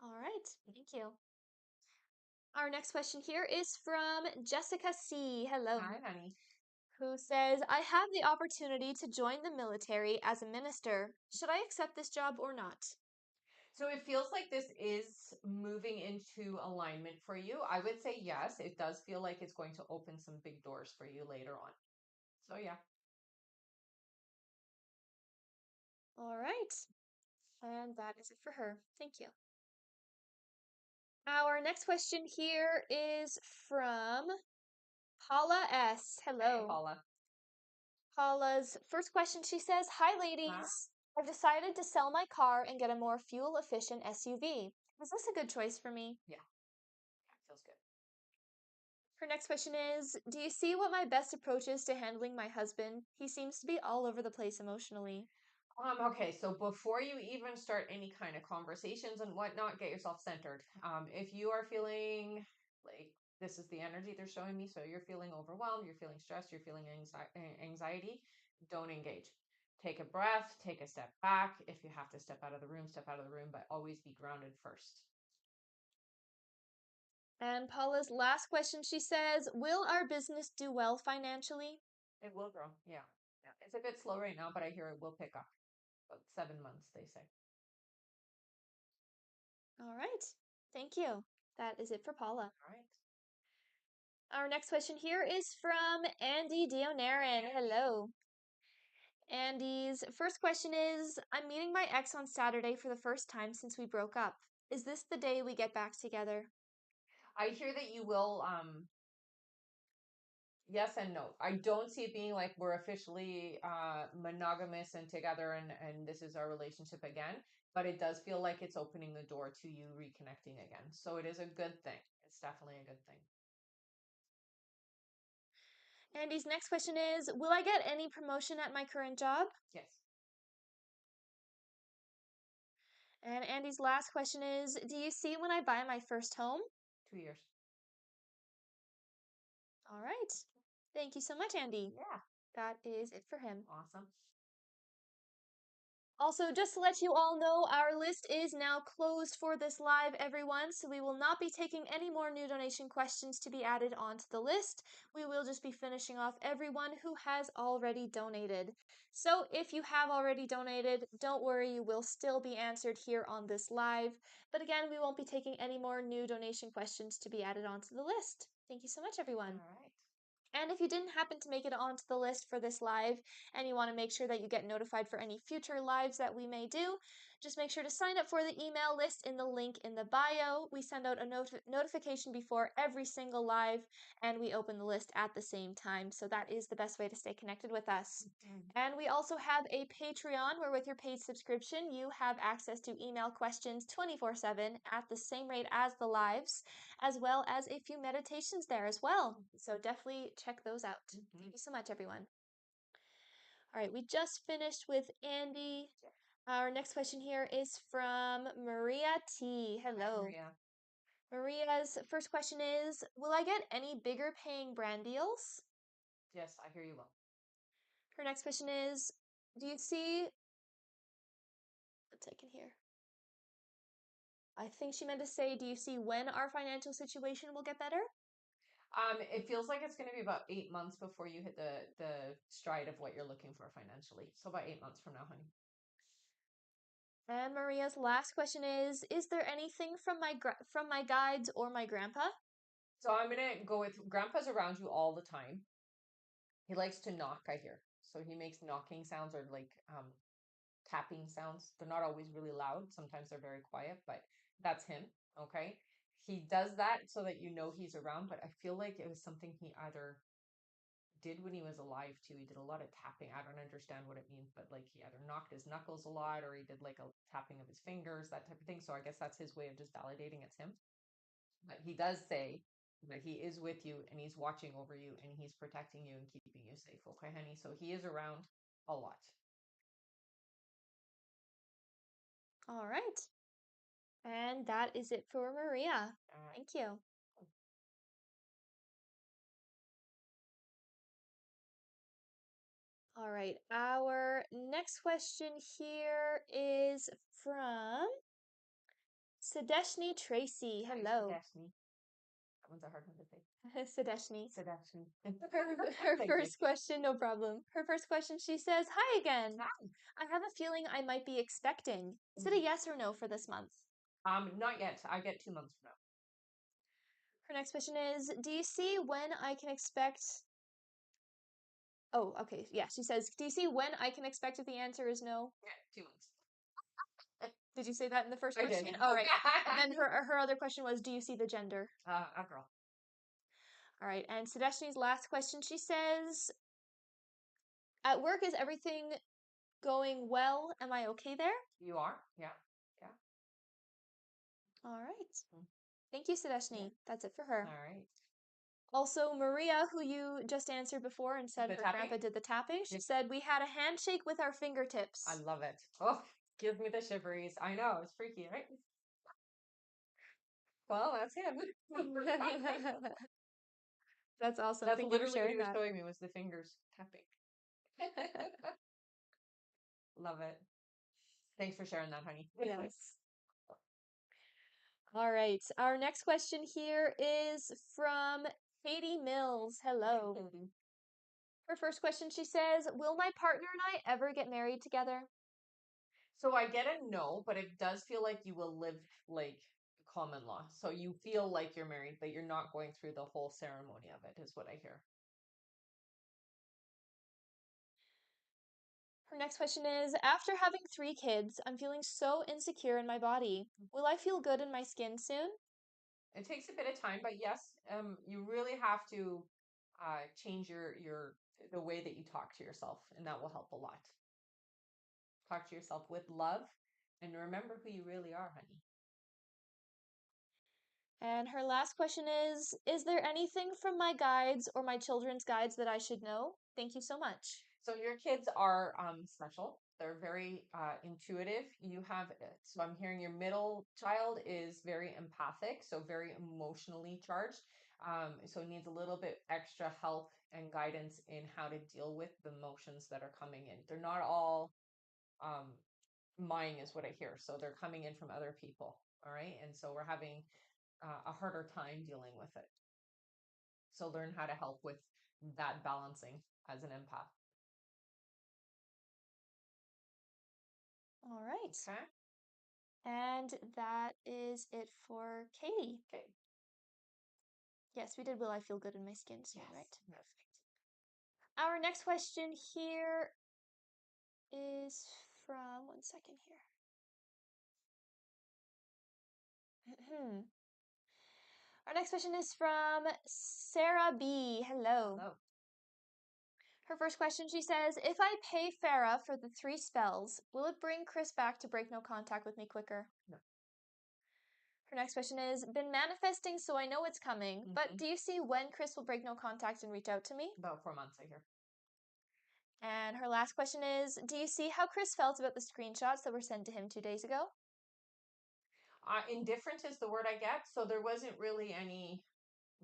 All right, thank you. Our next question here is from Jessica C. Hello. Hi, honey. Who says, I have the opportunity to join the military as a minister. Should I accept this job or not? So it feels like this is moving into alignment for you. I would say yes. It does feel like it's going to open some big doors for you later on. So yeah. All right. And that is it for her. Thank you. Our next question here is from Paula S. Hey, Hello. Paula. Paula's first question, she says, hi, ladies. I've decided to sell my car and get a more fuel-efficient SUV. Is this a good choice for me? Yeah. Yeah, feels good. Her next question is, do you see what my best approach is to handling my husband? He seems to be all over the place emotionally. Okay, so before you even start any kind of conversations and whatnot, get yourself centered. If you are feeling like this is the energy they're showing me, so you're feeling overwhelmed, you're feeling stressed, you're feeling anxiety, don't engage. Take a breath, take a step back. If you have to step out of the room, step out of the room, but always be grounded first. And Paula's last question, she says, will our business do well financially? It will grow. Yeah. Yeah. It's a bit slow right now, but I hear it will pick up. About 7 months, they say. All right. Thank you. That is it for Paula. All right. Our next question here is from Andy Dionarin. Hello. Andy's first question is, I'm meeting my ex on Saturday for the first time since we broke up. Is this the day we get back together? I hear that you will yes and no. I don't see it being like we're officially monogamous and together and this is our relationship again, but it does feel like it's opening the door to you reconnecting again. So it is a good thing. It's definitely a good thing. Andy's next question is, will I get any promotion at my current job? Yes. And Andy's last question is, do you see when I buy my first home? 2 years. All right. Thank you so much, Andy. Yeah. That is it for him. Awesome. Also, just to let you all know, our list is now closed for this live, everyone, so we will not be taking any more new donation questions to be added onto the list. We will just be finishing off everyone who has already donated. So if you have already donated, don't worry, you will still be answered here on this live. But again, we won't be taking any more new donation questions to be added onto the list. Thank you so much, everyone. All right. And if you didn't happen to make it onto the list for this live and you want to make sure that you get notified for any future lives that we may do, just make sure to sign up for the email list in the link in the bio. We send out a notification before every single live and we open the list at the same time. So that is the best way to stay connected with us. And we also have a Patreon where with your paid subscription, you have access to email questions 24/7 at the same rate as the lives, as well as a few meditations there as well. So definitely check those out. Thank you so much, everyone. All right, we just finished with Andy. Our next question here is from Maria T. Hello. Maria. Maria's first question is, will I get any bigger paying brand deals? Yes, I hear you will. Her next question is, do you see... One second here. I think she meant to say, do you see when our financial situation will get better? It feels like it's going to be about 8 months before you hit the stride of what you're looking for financially. So about 8 months from now, honey. And Maria's last question is there anything from my guides or my grandpa? So I'm gonna go with Grandpa's around you all the time. He likes to knock, I hear. So he makes knocking sounds or like tapping sounds. They're not always really loud. Sometimes they're very quiet, but that's him. Okay. He does that so that you know he's around, but I feel like it was something he either did when he was alive too. He did a lot of tapping. I don't understand what it means, but like he either knocked his knuckles a lot or he did like a tapping of his fingers, that type of thing. So I guess that's his way of just validating it's him. But he does say that he is with you and he's watching over you and he's protecting you and keeping you safe. Okay, honey? So he is around a lot. All right. And that is it for Maria. Thank you. All right. Our next question here is from Sadeshni Tracy. Hello. Sadeshni. That one's a hard one to say. Sadeshni. Sadeshni. Her first question, no problem. Her first question, she says, hi again. Hi. I have a feeling I might be expecting. Is it a yes or no for this month? Not yet. I get 2 months from now. Her next question is, do you see when I can expect... Oh, okay. Yeah, she says, do you see when I can expect if the answer is no? Yeah, 2 months. Did you say that in the first I question? did. All right. Then her other question was, do you see the gender? A girl. All right. And Sadeshni's last question, she says, at work, is everything going well? Am I okay there? You are? Yeah. Yeah. All right. Thank you, Sadeshni. Yeah. That's it for her. All right. Also, Maria, who you just answered before and said The her tapping? grandpa did the tapping, she Yep. said we had a handshake with our fingertips. I love it. Oh, give me the shiveries. I know, it's freaky, right? Well, that's him. That's awesome. That's Thank you for literally what he sharing was that. showing me was the fingers tapping. Love it. Thanks for sharing that, honey. Yes. All right. Our next question here is from Katie Mills. Hello. Her first question, she says, will my partner and I ever get married together? So I get a no, but it does feel like you will live like common law. So you feel like you're married, but you're not going through the whole ceremony of it, is what I hear. Her next question is, after having 3 kids, I'm feeling so insecure in my body. Will I feel good in my skin soon? It takes a bit of time, but yes, you really have to change your the way that you talk to yourself, and that will help a lot. Talk to yourself with love, and remember who you really are, honey. And her last question is there anything from my guides or my children's guides that I should know? Thank you so much. So your kids are special. They're very intuitive. You have, so I'm hearing your middle child is very empathic, so very emotionally charged. So it needs a little bit extra help and guidance in how to deal with the emotions that are coming in. They're not all um, mine, is what I hear. So they're coming in from other people. All right. And so we're having a harder time dealing with it. So learn how to help with that balancing as an empath. All right. Okay. And that is it for Katie. Okay. Yes, we did Will I Feel Good in My Skin soon, Yes. right? Perfect. Our next question here is from, one second here. Our next question is from Sarah B. Hello. Hello. Her first question, she says, if I pay Farah for the 3 spells, will it bring Chris back to break no contact with me quicker? No. Her next question is, been manifesting so I know it's coming, but do you see when Chris will break no contact and reach out to me? About 4 months, I hear. And her last question is, do you see how Chris felt about the screenshots that were sent to him 2 days ago? Indifferent is the word I get, so there wasn't really any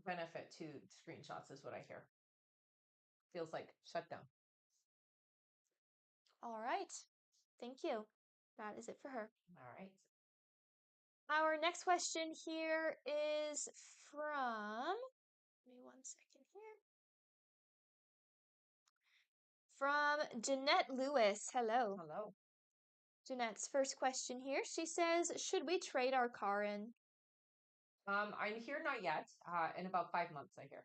benefit to screenshots, is what I hear. Feels like shut down. All right. Thank you. That is it for her. All right. Our next question here is from, give me 1 second here. From Jeanette Lewis. Hello. Hello. Jeanette's first question here. She says, should we trade our car in? I'm here not yet. In about 5 months, I hear.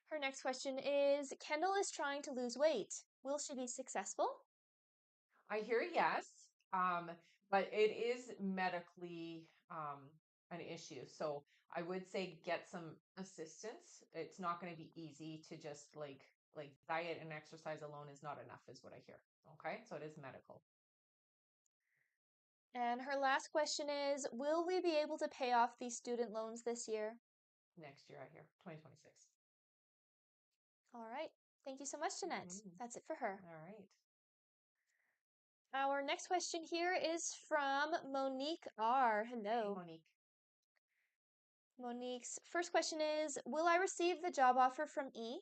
Her next question is, Kendall is trying to lose weight. Will she be successful? I hear yes, but it is medically an issue. So I would say get some assistance. It's not going to be easy to just like diet and exercise alone is not enough, is what I hear. Okay, so it is medical. And her last question is, will we be able to pay off these student loans this year? Next year, I hear 2026. All right. Thank you so much, Jeanette. That's it for her. All right. Our next question here is from Monique R. Hello. Hey, Monique. Monique's first question is, will I receive the job offer from E?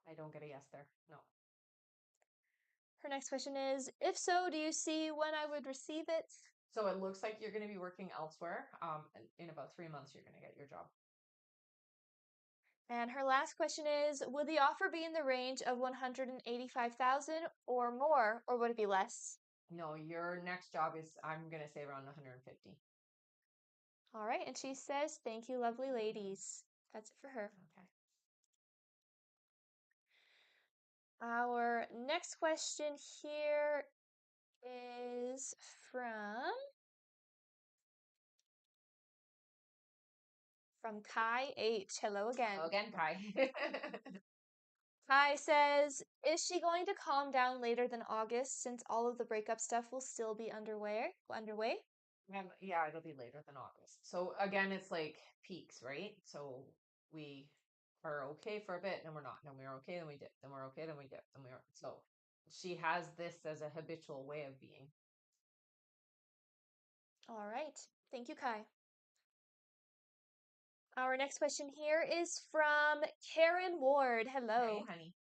I don't get a yes there. No. Her next question is, if so, do you see when I would receive it? So it looks like you're going to be working elsewhere. In about 3 months, you're going to get your job. And her last question is, would the offer be in the range of 185,000 or more, or would it be less? No, your next job is, I'm going to say, around 150. All right, and she says, thank you, lovely ladies. That's it for her. Okay. Our next question here is from Kai H. Hello again. Hello again, Kai. Kai says, is she going to calm down later than August since all of the breakup stuff will still be underway? Yeah, it'll be later than August. So again, it's like peaks, right? So we are okay for a bit, then we're not. Then we're okay, then we dip. Then we're okay, then we dip. Then we're so she has this as a habitual way of being. All right. Thank you, Kai. Our next question here is from Karen Ward. Hey, Hello. honey.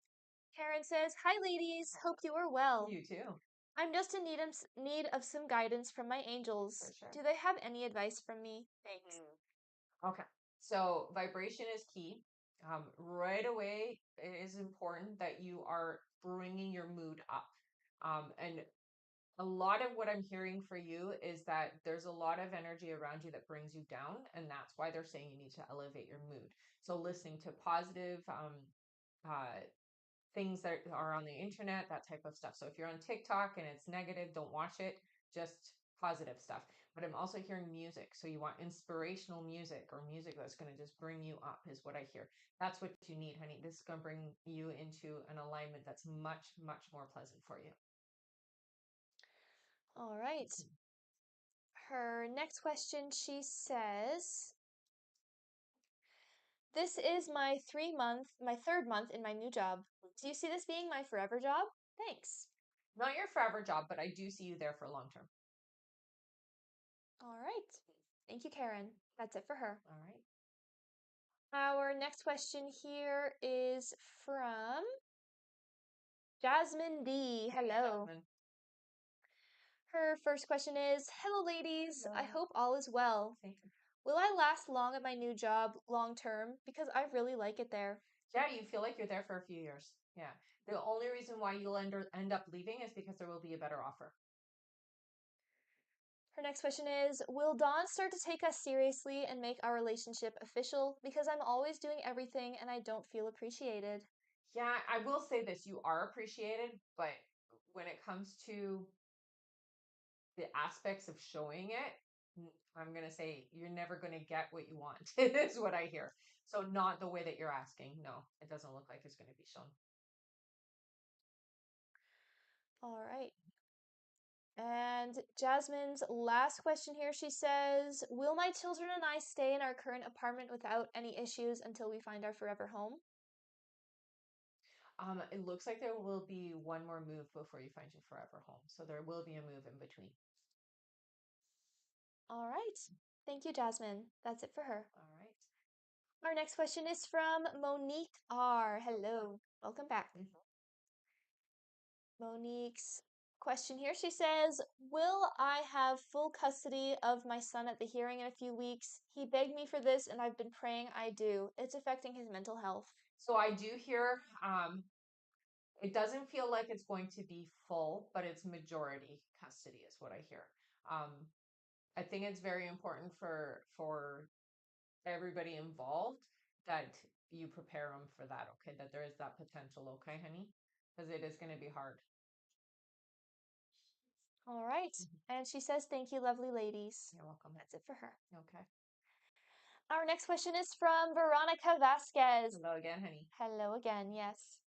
Karen says, "Hi, ladies. Hope you are well. You too, I'm just in need of some guidance from my for angels. sure. Do they have any advice from me? Thanks." Okay. So vibration is key. Right away, it is important that you are bringing your mood up. And a lot of what I'm hearing for you is that there's a lot of energy around you that brings you down, and that's why they're saying you need to elevate your mood. So listening to positive uh, things that are on the internet, that type of stuff. So if you're on TikTok and it's negative, don't watch it, just positive stuff. But I'm also hearing music. So you want inspirational music or music that's going to just bring you up, is what I hear. That's what you need, honey. This is going to bring you into an alignment that's much, much more pleasant for you. All right. Her next question, she says, "This is my third month in my new job. Do you see this being my forever job? Thanks." Not your forever job, but I do see you there for long term. All right. Thank you, Karen. That's it for her. All right. Our next question here is from Jasmine D. Hey, Hello. Jasmine. Her first question is, "Hello, ladies. I Hello. hope all is well. Thank you. Will I last long at my new job long term? Because I really like it there." Yeah, you feel like you're there for a few years. Yeah. The only reason why you'll end up leaving is because there will be a better offer. Her next question is, "Will Dawn start to take us seriously and make our relationship official? Because I'm always doing everything and I don't feel appreciated." Yeah, I will say this, you are appreciated, but when it comes to the aspects of showing it, I'm going to say you're never going to get what you want, is what I hear. So, not the way that you're asking. No, it doesn't look like it's going to be shown. All right. And Jasmine's last question here, she says, "Will my children and I stay in our current apartment without any issues until we find our forever home?" It looks like there will be one more move before you find your forever home. So, there will be a move in between. All right. Thank you, Jasmine. That's it for her. All right. Our next question is from Monique R. Hello. Welcome back. Mhm. Monique's question here, she says, "Will I have full custody of my son at the hearing in a few weeks? He begged me for this and I've been praying I do. It's affecting his mental health." So, I do hear it doesn't feel like it's going to be full, but it's majority custody, is what I hear. Um, I think it's very important for everybody involved that you prepare them for that. Okay, that there is that potential. Okay, honey, because it is going to be hard. All right. Mhm. And she says, "Thank you, lovely ladies." You're welcome. That's it for her. Okay. Our next question is from Veronica Vasquez. Hello again, honey. Hello again, yes.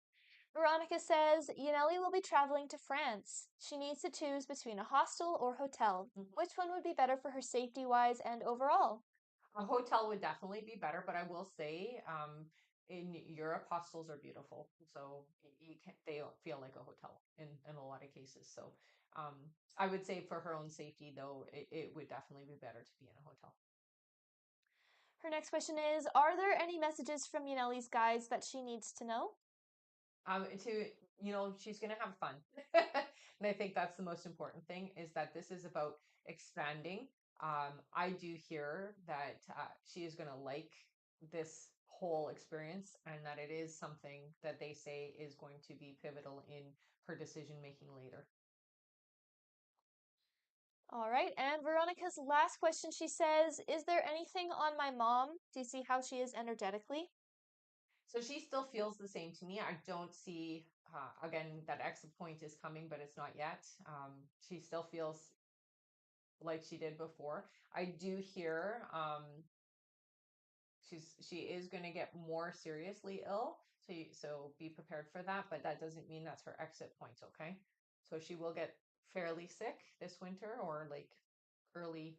Veronica says, "Yaneli will be traveling to France. She needs to choose between a hostel or hotel. Mhm. Which one would be better for her safety-wise and overall?" A hotel would definitely be better, but I will say, in Europe, hostels are beautiful. So you can they don't feel like a hotel in a lot of cases. So um, I would say for her own safety, though, it would definitely be better to be in a hotel. Her next question is, "Are there any messages from Yaneli's guides that she needs to know?" To she's gonna have fun, and I think that's the most important thing is that this is about expanding. I do hear that she is gonna like this whole experience, and that it is something that they say is going to be pivotal in her decision making later. All right. And Veronica's last question, she says, "Is there anything on my mom? Do you see how she is energetically?" So she still feels the same to me. I don't see again that exit point is coming, but it's not yet. She still feels like she did before. I do hear she is going to get more seriously ill, so be prepared for that, but that doesn't mean that's her exit point. Okay, so she will get fairly sick this winter or like early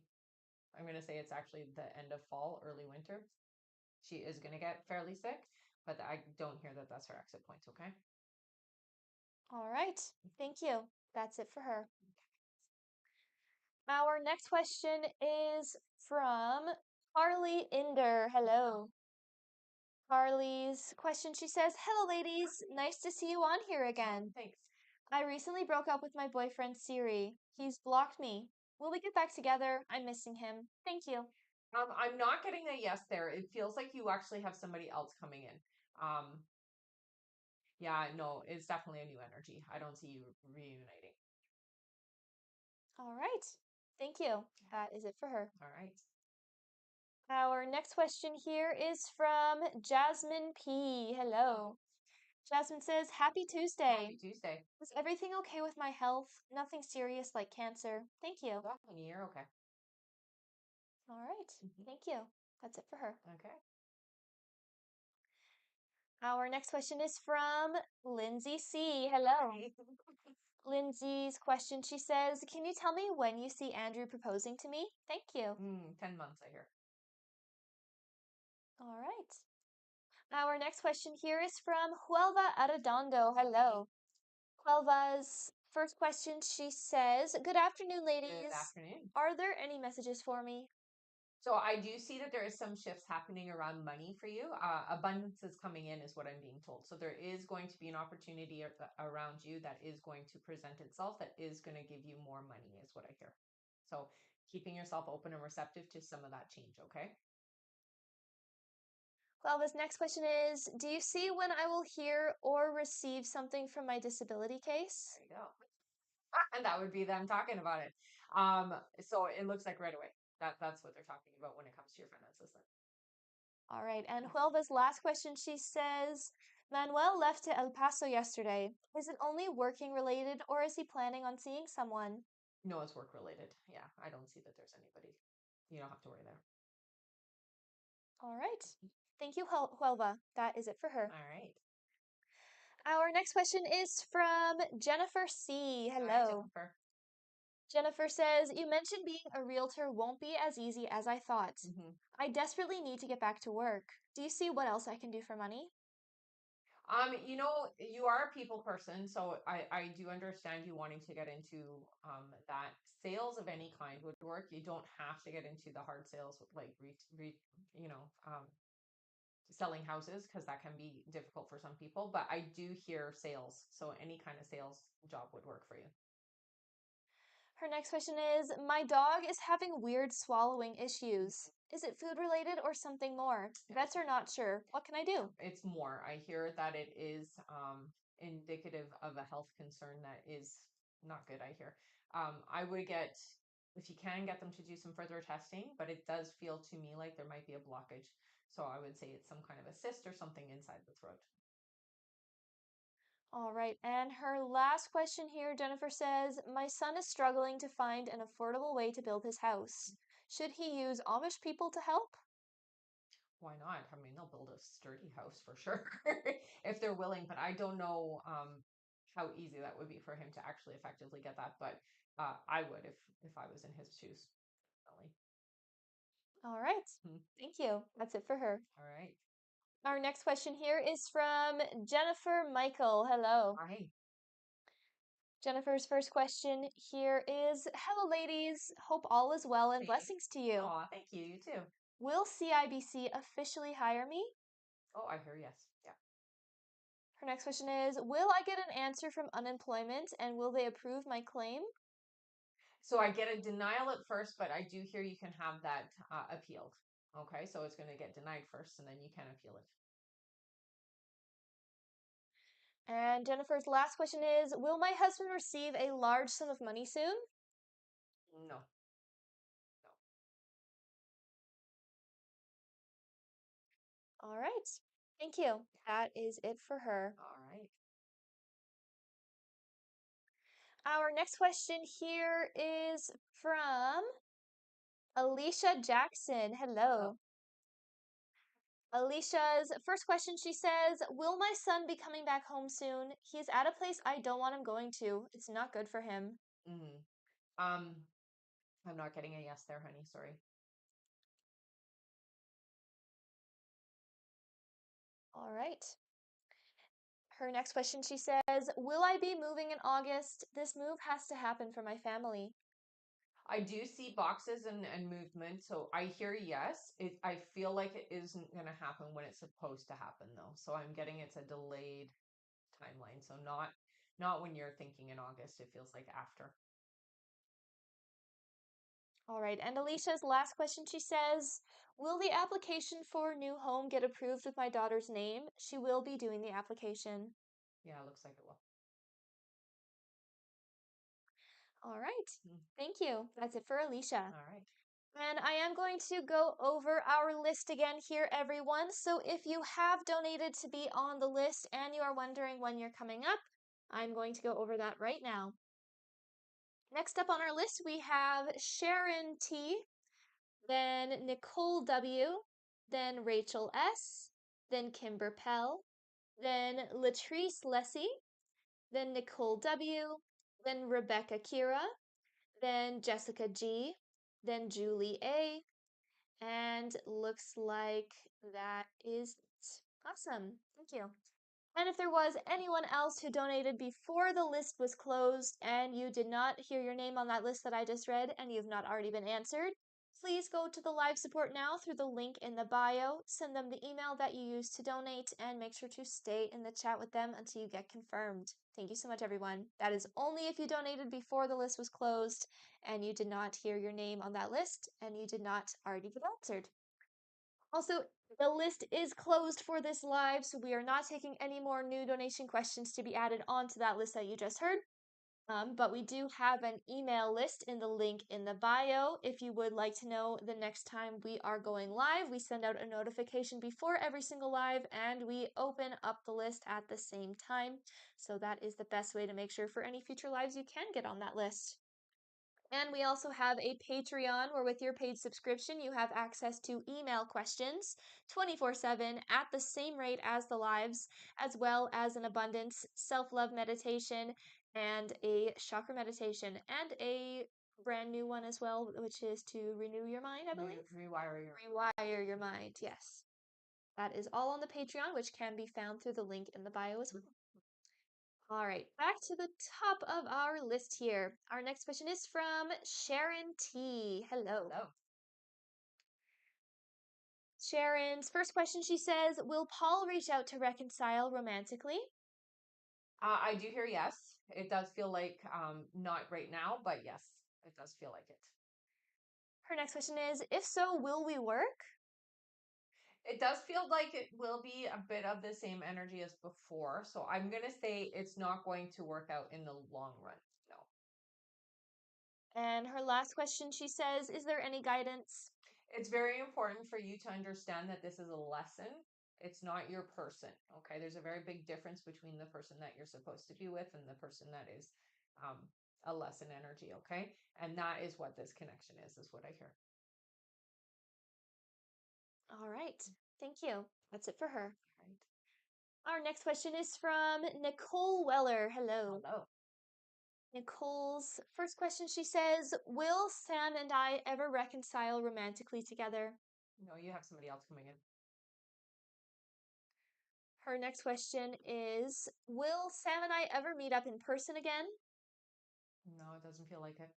I'm going to say it's actually the end of fall, early winter. She is going to get fairly sick, but I don't hear that that's her exit points, okay? All right. Thank you. That's it for her. Our next question is from Carly Inder. Hello. Carly's question, she says, "Hello, ladies. Nice to see you on here again. Thanks. I recently broke up with my boyfriend, Siri. He's blocked me. Will we get back together? I'm missing him. Thank you." I'm not getting a yes there. It feels like you actually have somebody else coming in. Yeah, no, it's definitely a new energy. I don't see you reuniting. All right. Thank you. That is it for her. All right. Our next question here is from Jasmine P. Hello. Jasmine says, "Happy Tuesday. Happy Tuesday. Is everything okay with my health? Nothing serious like cancer. Thank you." Definitely, you're okay. All right. Thank you. That's it for her. Okay. Our next question is from Lindsay C. Hello. Lindsay's question, she says, "Can you tell me when you see Andrew proposing to me? Thank you." 10 months, I hear. All right. Our next question here is from Huelva Arredondo. Hello. Huelva's first question, she says, "Good afternoon, ladies. Good afternoon. Are there any messages for me?" So I do see that there is some shifts happening around money for you. Abundance is coming in, is what I'm being told. So there is going to be an opportunity around you that is going to present itself, that is going to give you more money, is what I hear. So keeping yourself open and receptive to some of that change, okay? Huelva's next question is, "Do you see when I will hear or receive something from my disability case?" There you go. And that would be them talking about it. So it looks like right away. That's what they're talking about when it comes to your finances then. All right. And Huelva's last question, she says, "Manuel left to El Paso yesterday. Is it only working related or is he planning on seeing someone?" No, it's work related. Yeah, I don't see that there's anybody. You don't have to worry there. All right. Thank you, Huelva. That is it for her. All right. Our next question is from Jennifer C. Hi, Hello. Jennifer. Jennifer says, "You mentioned being a realtor won't be as easy as I thought. Mm-hmm. I desperately need to get back to work. Do you see what else I can do for money?" You are a people person, so I do understand you wanting to get into that. Sales of any kind would work. You don't have to get into the hard sales with like you know, selling houses, because that can be difficult for some people. But I do hear sales, so any kind of sales job would work for you. Her next question is, "My dog is having weird swallowing issues. Is it food related or something more? Vets are not sure. What can I do?" It's more. I hear that it is indicative of a health concern that is not good. I hear. I would get, if you can, get them to do some further testing, but it does feel to me like there might be a blockage. So I would say it's some kind of a cyst or something inside the throat. All right. And her last question here, Jennifer says, "My son is struggling to find an affordable way to build his house. Should he use Amish people to help?" Why not? I mean, they'll build a sturdy house for sure if they're willing, but I don't know how easy that would be for him to actually effectively get that. But I would if I was in his shoes. Definitely. All right. Thank you. That's it for her. All right. Our next question here is from Jennifer Michael. Hello. Hi. Jennifer's first question here is, "Hello, ladies. Hope all is well and Hey. blessings to you. Aw, thank you. You too. Will CIBC officially hire me?" Oh, I hear yes. Yeah. Her next question is, "Will I get an answer from unemployment and will they approve my claim?" So I get a denial at first, but I do hear you can have that appealed. Okay, so it's going to get denied first, and then you can appeal it. And Jennifer's last question is, "Will my husband receive a large sum of money soon?" No, no. All right. Thank you. That is it for her. All right. Our next question here is from Alicia Jackson. Hello. Alicia's first question, she says, "Will my son be coming back home soon? He's at a place I don't want him going to. It's not good for him." Mm-hmm. I'm not getting a yes there, honey. Sorry. All right. Her next question, she says, will I be moving in August? This move has to happen for my family. I do see boxes and movement, so I hear yes. I feel like it isn't going to happen when it's supposed to happen, though. So I'm getting it's a delayed timeline. So not when you're thinking in August. It feels like after. All right. And Alicia's last question, she says, will the application for new home get approved with my daughter's name? She will be doing the application. Yeah, it looks like it will. All right. Thank you. That's it for Alicia. All right. And I am going to go over our list again here, everyone. So if you have donated to be on the list and you are wondering when you're coming up, I'm going to go over that right now. Next up on our list, we have Sharon T, then Nicole W, then Rachel S, then Kimber Pell, then Latrice Lessie, then Nicole W, then Rebecca Kira, then Jessica G, then Julie A, and looks like that is it. Awesome. Thank you. And if there was anyone else who donated before the list was closed and you did not hear your name on that list that I just read and you've not already been answered, please go to the live support now through the link in the bio, send them the email that you used to donate, and make sure to stay in the chat with them until you get confirmed. Thank you so much, everyone. That is only if you donated before the list was closed and you did not hear your name on that list and you did not already get answered. Also, the list is closed for this live, so we are not taking any more new donation questions to be added onto that list that you just heard. But we do have an email list in the link in the bio. If you would like to know the next time we are going live, we send out a notification before every single live and we open up the list at the same time. So that is the best way to make sure for any future lives you can get on that list. And we also have a Patreon where with your paid subscription, you have access to email questions 24/7 at the same rate as the lives, as well as an abundance self-love meditation and a chakra meditation and a brand new one as well, which is to renew your mind, I believe. Rewire your mind, yes. That is all on the Patreon, which can be found through the link in the bio as well. All right, back to the top of our list here. Our next question is from Sharon T. Hello. Hello. Sharon's first question, she says, will Paul reach out to reconcile romantically? I do hear yes. It does feel like not right now, but yes, it does feel like it. Her next question is, if so, will we work? It does feel like it will be a bit of the same energy as before. So I'm going to say it's not going to work out in the long run. No. And her last question, she says, is there any guidance? It's very important for you to understand that this is a lesson. It's not your person. Okay. There's a very big difference between the person that you're supposed to be with and the person that is a lesson energy. Okay. And that is what this connection is what I hear. All right. Thank you. That's it for her. Right. Our next question is from Nicole Weller. Hello. Hello. Nicole's first question, she says, will Sam and I ever reconcile romantically together? No, you have somebody else coming in. Her next question is, will Sam and I ever meet up in person again? No, it doesn't feel like it.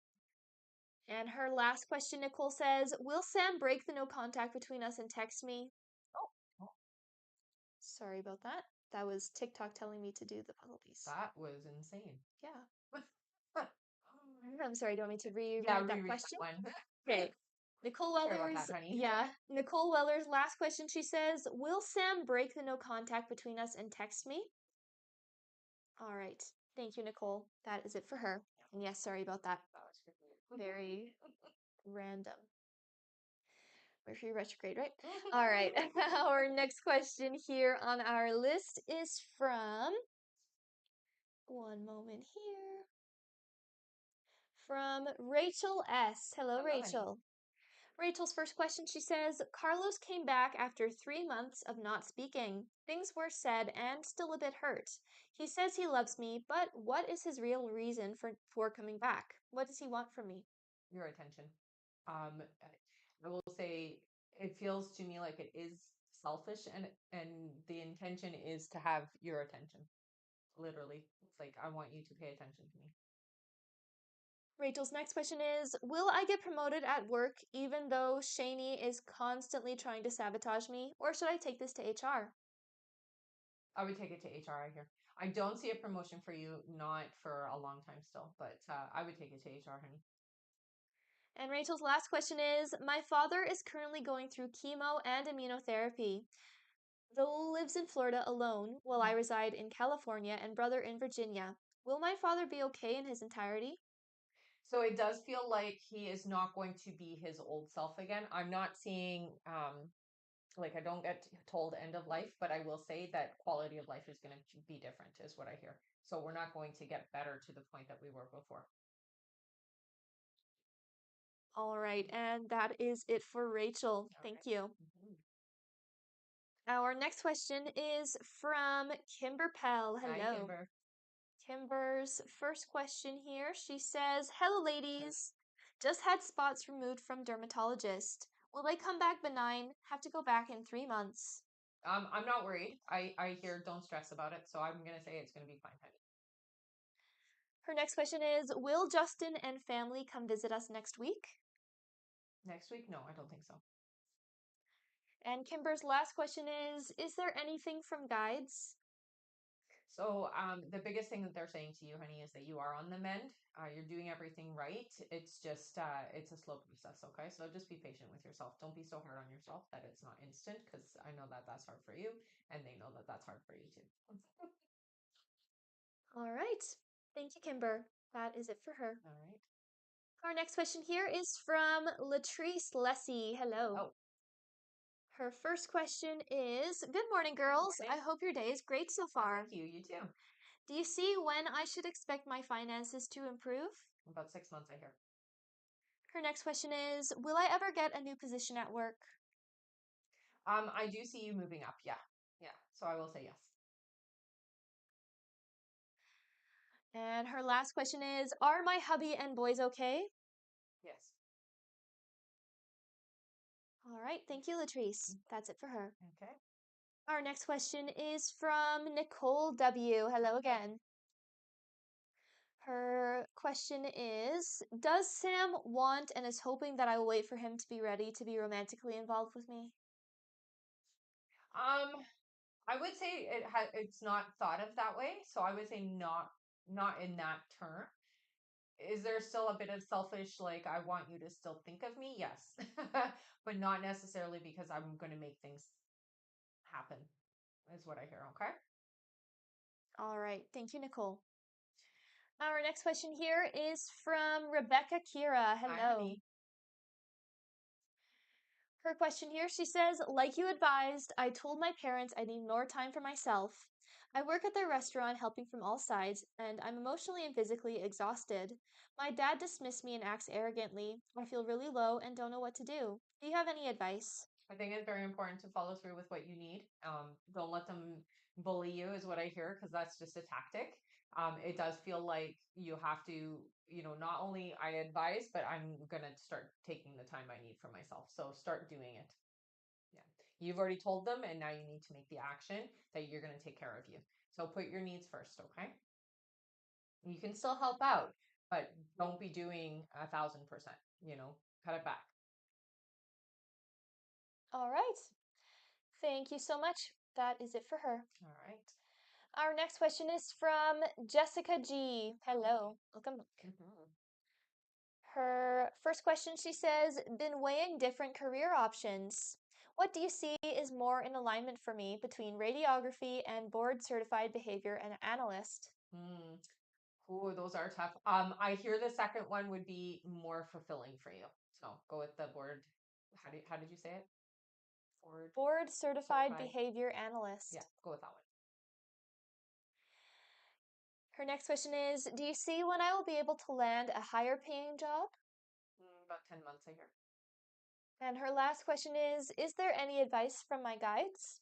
And her last question, Nicole says, will Sam break the no contact between us and text me? Oh. Sorry about that. That was TikTok telling me to do the puzzle piece. That was insane. Yeah. I'm sorry, do you want me to reread that question? That one. Okay. Nicole Weller's, Sorry about that, honey. yeah. Nicole Weller's last question, she says, will Sam break the no contact between us and text me? All right. Thank you, Nicole. That is it for her. And yes, sorry about that. That was Very random. Mercury retrograde, right? All right. Our next question here on our list is from, one moment here, from Rachel S. Hello, Rachel. Rachel's first question, she says, Carlos came back after 3 months of not speaking. Things were said and still a bit hurt. He says he loves me, but what is his real reason for coming back? What does he want from me? Your attention. I will say it feels to me like it is selfish, and the intention is to have your attention. Literally, it's like I want you to pay attention to me. Rachel's next question is, will I get promoted at work even though Shani is constantly trying to sabotage me, or should I take this to HR? I would take it to HR. I hear. I don't see a promotion for you, not for a long time still, but I would take it to HR, honey. And Rachel's last question is, my father is currently going through chemo and immunotherapy. Though lives in Florida alone, while I reside in California and brother in Virginia. Will my father be okay in his entirety? So it does feel like he is not going to be his old self again. I'm not seeing like I don't get told end of life, but I will say that quality of life is going to be different, is what I hear. So we're not going to get better to the point that we were before. All right, and that is it for Rachel. All Thank right. you. Mhm. Our next question is from Kimber Pell. Hi, Hello. Kimber. Kimber's first question here. She says, hello, ladies. Just had spots removed from dermatologist. Will they come back benign? Have to go back in 3 months. I'm not worried. I hear don't stress about it, so I'm gonna say it's gonna be fine, honey. Her next question is, will Justin and family come visit us next week? Next week? No, I don't think so. And Kimber's last question is there anything from guides? So the biggest thing that they're saying to you, honey, is that you are on the mend. You're doing everything right. It's just it's a slow process, okay? So just be patient with yourself. Don't be so hard on yourself that it's not instant, because I know that that's hard for you, and they know that that's hard for you too. All right. Thank you, Kimber. That is it for her. All right. Our next question here is from Latrice Lessie. Hello. Oh, Her first question is, good morning, girls. morning. I hope your day is great so Oh, far. thank you. You too. Do you see when I should expect my finances to improve? About 6 months, I hear. Her next question is, will I ever get a new position at work? I do see you moving up. Yeah, yeah. So I will say yes. And her last question is, are my hubby and boys okay? Yes. All right, thank you, Latrice. That's it for her. Okay. Our next question is from Nicole W. Hello again. Her question is, does Sam want and is hoping that I will wait for him to be ready to be romantically involved with me? Um, I would say it's not thought of that way. So I would say not in that term. Is there still a bit of selfish, like I want you to still think of me? Yes. But not necessarily because I'm going to make things happen, is what I hear. Okay. All right, thank you, Nicole. Our next question here is from Rebecca Kira. Hi, Hello. honey. Her question here, she says, like you advised, I told my parents I need more time for myself. I work at their restaurant helping from all sides, and I'm emotionally and physically exhausted. My dad dismissed me and acts arrogantly. I feel really low and don't know what to do. Do you have any advice? I think it's very important to follow through with what you need. Don't let them bully you, is what I hear, because that's just a tactic. It does feel like you have to, not only I advise, but I'm going to start taking the time I need for myself. So start doing it. Yeah. You've already told them, and now you need to make the action that you're going to take care of you. So put your needs first, okay? You can still help out, but don't be doing 1,000%, cut it back. All right. Thank you so much. That is it for her. All right. Our next question is from Jessica G. Hello. Welcome back. Mhm. Her first question, she says, been weighing different career options. What do you see is more in alignment for me between radiography and board certified behavior and analyst? Mm. Ooh, those are tough. I hear the second one would be more fulfilling for you. So go with the board. How did you say it? Board Board certified certified. behavior Yeah, analyst. go with that one. Her next question is, do you see when I will be able to land a higher paying job? About 10 months, I hear. And her last question is there any advice from my guides?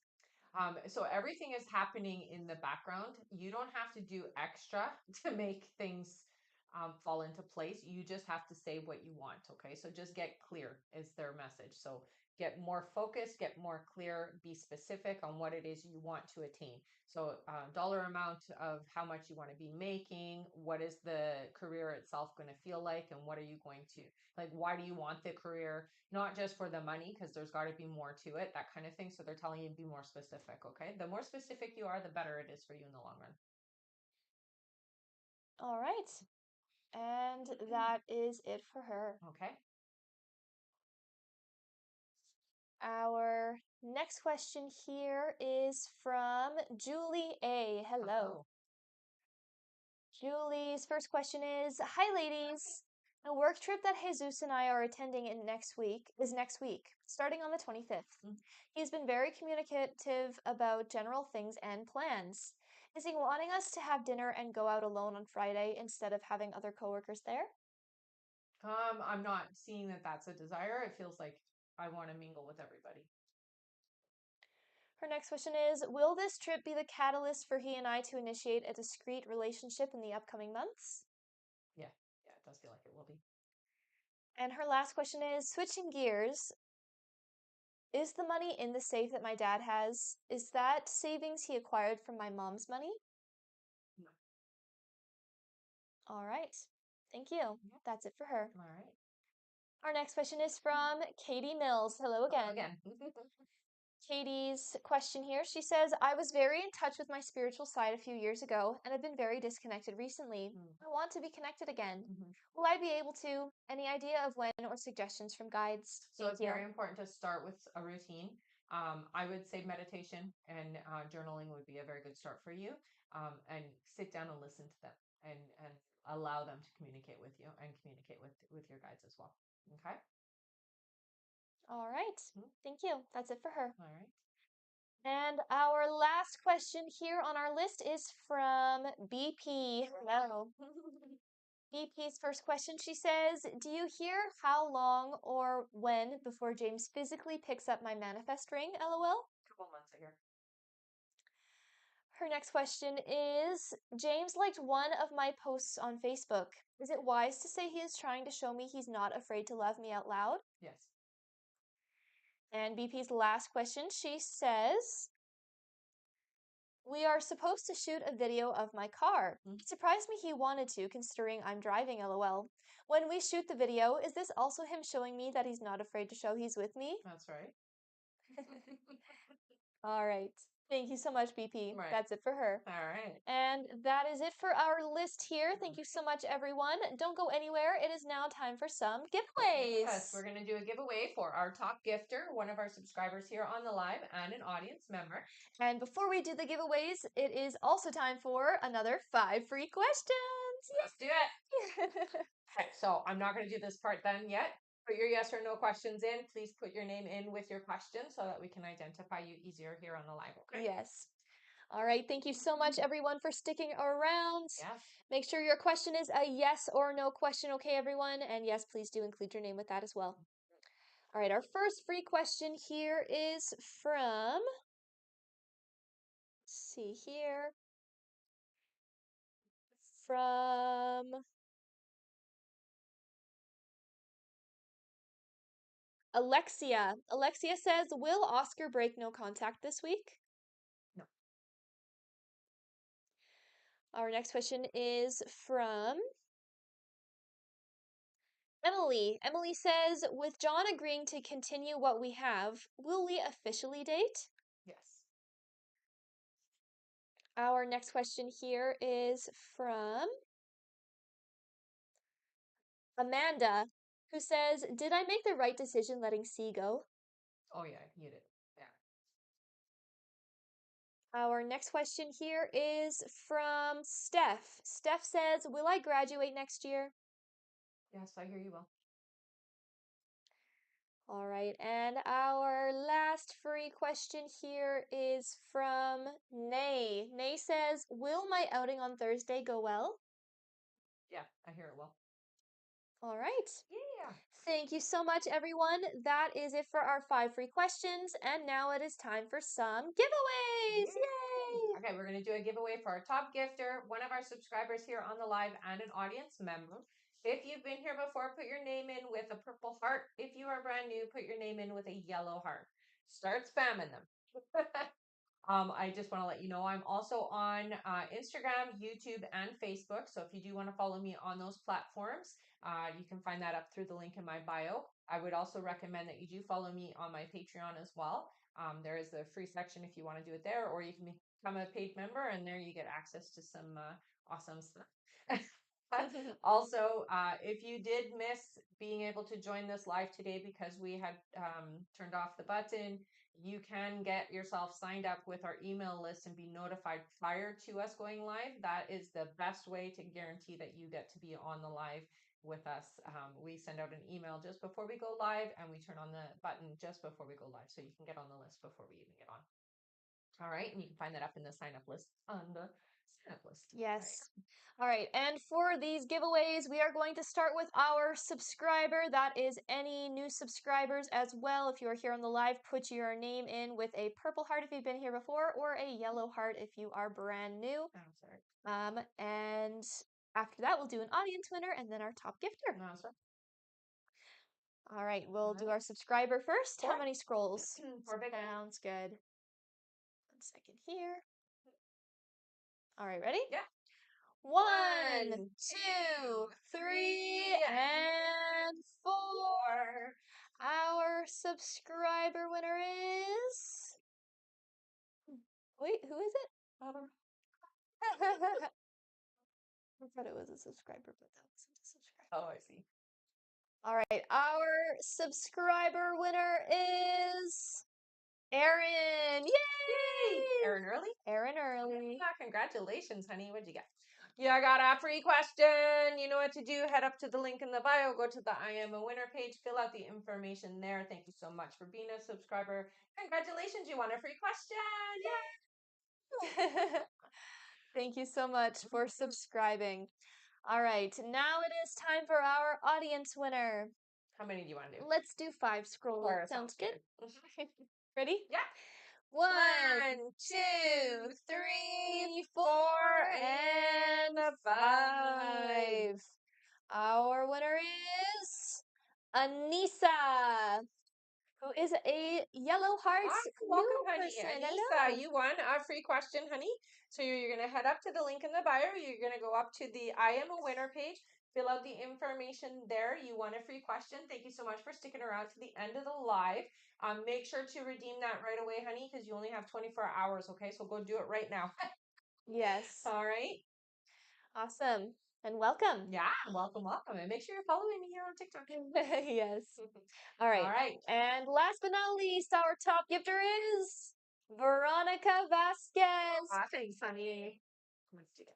So everything is happening in the background. You don't have to do extra to make things fall into place. You just have to say what you want. Okay. So just get clear is their message. So get more focused, get more clear, be specific on what it is you want to attain. So dollar amount of how much you want to be making, what is the career itself going to feel like, and what are you going to like, why do you want the career? Not just for the money, because there's got to be more to it, that kind of thing. So they're telling you to be more specific. Okay. The more specific you are, the better it is for you in the long run. All right. And that is it for her. Okay. Our next question here is from Julie A. Hello. Julie's first question is, hi ladies. A work trip that Jesus and I are attending in next week, starting on the 25th. He's been very communicative about general things and plans. Is he wanting us to have dinner and go out alone on Friday instead of having other coworkers there? I'm not seeing that that's a desire. It feels like I want to mingle with everybody. Her next question is, will this trip be the catalyst for he and I to initiate a discreet relationship in the upcoming months? Yeah, it does feel like it will be. And her last question is, switching gears, is the money in the safe that my dad has, is that savings he acquired from my mom's money? No. All right. Thank you. Yeah. That's it for her. All right. Our next question is from Katie Mills. Hello again. Again. Katie's question here. She says, I was very in touch with my spiritual side a few years ago and have been very disconnected recently. I want to be connected again. Will I be able to? Any idea of when or suggestions from guides? So it's very important to start with a routine. I would say meditation and journaling would be a very good start for you. And sit down and listen to them and allow them to communicate with you and communicate with your guides as well. Okay. All right. Thank you. That's it for her. All right. And our last question here on our list is from BP. Hello. BP's first question, she says, do you hear how long or when before James physically picks up my manifest ring? LOL. Couple months ago. Her next question is, James liked one of my posts on Facebook. Is it wise to say he is trying to show me he's not afraid to love me out loud? Yes. And BP's last question, she says, we are supposed to shoot a video of my car. It surprised me he wanted to, considering I'm driving, LOL. When we shoot the video, is this also him showing me that he's not afraid to show he's with me? That's right. All right. Thank you so much, BP. Right. That's it for her. All right. And that is it for our list here. Thank you so much, everyone. Don't go anywhere. It is now time for some giveaways. Yes, we're going to do a giveaway for our top gifter, one of our subscribers here on the live, and an audience member. And before we do the giveaways, it is also time for another 5 free questions. Let's do it. Okay, so I'm not going to do this part then yet. Put your yes or no questions in. Please put your name in with your question so that we can identify you easier here on the live. Okay. Yes. All right. Thank you so much, everyone, for sticking around. Yes. Make sure your question is a yes or no question, okay, everyone? And yes, please do include your name with that as well. All right. Our first free question here is from, let's see here, from Alexia. Alexia says, will Oscar break no contact this week? No. Our next question is from Emily. Emily says, with John agreeing to continue what we have, will we officially date? Yes. Our next question here is from Amanda, who says, did I make the right decision letting C go? Oh, yeah, you did. Yeah. Our next question here is from Steph. Steph says, will I graduate next year? Yes, I hear you well. All right, and our last free question here is from Nay. Nay says, will my outing on Thursday go well? Yeah, I hear it well. All right. Yeah. Thank you so much, everyone. That is it for our 5 free questions. And now it is time for some giveaways. Yay! Okay, we're going to do a giveaway for our top gifter, one of our subscribers here on the live, and an audience member. If you've been here before, put your name in with a purple heart. If you are brand new, put your name in with a yellow heart. Start spamming them. I just want to let you know I'm also on Instagram, YouTube, and Facebook. So if you do want to follow me on those platforms, you can find that up through the link in my bio. I would also recommend that you do follow me on my Patreon as well. There is the free section if you want to do it there, or you can become a paid member, and there you get access to some awesome stuff. Also, if you did miss being able to join this live today because we had turned off the button, you can get yourself signed up with our email list and be notified prior to us going live. That is the best way to guarantee that you get to be on the live with us. We send out an email just before we go live, and we turn on the button just before we go live, so you can get on the list before we even get on. All right, and you can find that up in the sign up list on the sign up list. Yes. All right, and for these giveaways, we are going to start with our subscriber. That is any new subscribers as well. If you are here on the live, put your name in with a purple heart if you've been here before, or a yellow heart if you are brand new. Oh, sorry. And after that, we'll do an audience winner and then our top gifter. No, sorry. All right, we'll do our subscriber first. How Four. many scrolls? 4 big. Sounds good. 1 second here. All right, ready? Yeah. 1, 2, 3, and 4. Our subscriber winner is... Wait, who is it? I thought it was a subscriber, but that wasn't a subscriber. Oh, I see. All right, our subscriber winner is Erin. Yay! Erin Early? Erin Early. Yeah, congratulations, honey. What'd you get? Yeah, I got a free question. You know what to do. Head up to the link in the bio. Go to the I Am a Winner page. Fill out the information there. Thank you so much for being a subscriber. Congratulations, you won a free question. Yay! Thank you so much for subscribing. All right, now it is time for our audience winner. How many do you want to do? Let's do 5 scrolls. Four, Sounds sounds good. Ready? Yeah. 1, 2, 3, 4, and 5. Our winner is Anissa, who is a Yellow Hearts Welcome, new honey. person. Anissa, Hello. you won a free question, honey. So you're going to head up to the link in the bio. You're going to go up to the I Am a Winner page. Fill out the information there. You won a free question. Thank you so much for sticking around to the end of the live. Make sure to redeem that right away, honey, because you only have 24 hours, okay? So go do it right now. Yes. All right. Awesome. And welcome. Yeah, welcome, welcome. And make sure you're following me here on TikTok. Yes. All right. All right. And last but not least, our top gifter is Veronica Vasquez. Thanks, honey. Let's do that.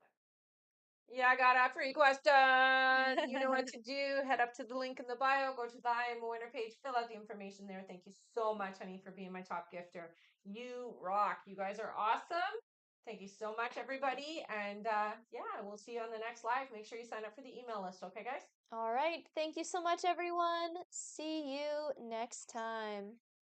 Yeah, I got a free question. You know what to do. Head up to the link in the bio. Go to the I Am a Winner page. Fill out the information there. Thank you so much, honey, for being my top gifter. You rock. You guys are awesome. Thank you so much, everybody. And yeah, we'll see you on the next live. Make sure you sign up for the email list. Okay, guys? All right. Thank you so much, everyone. See you next time.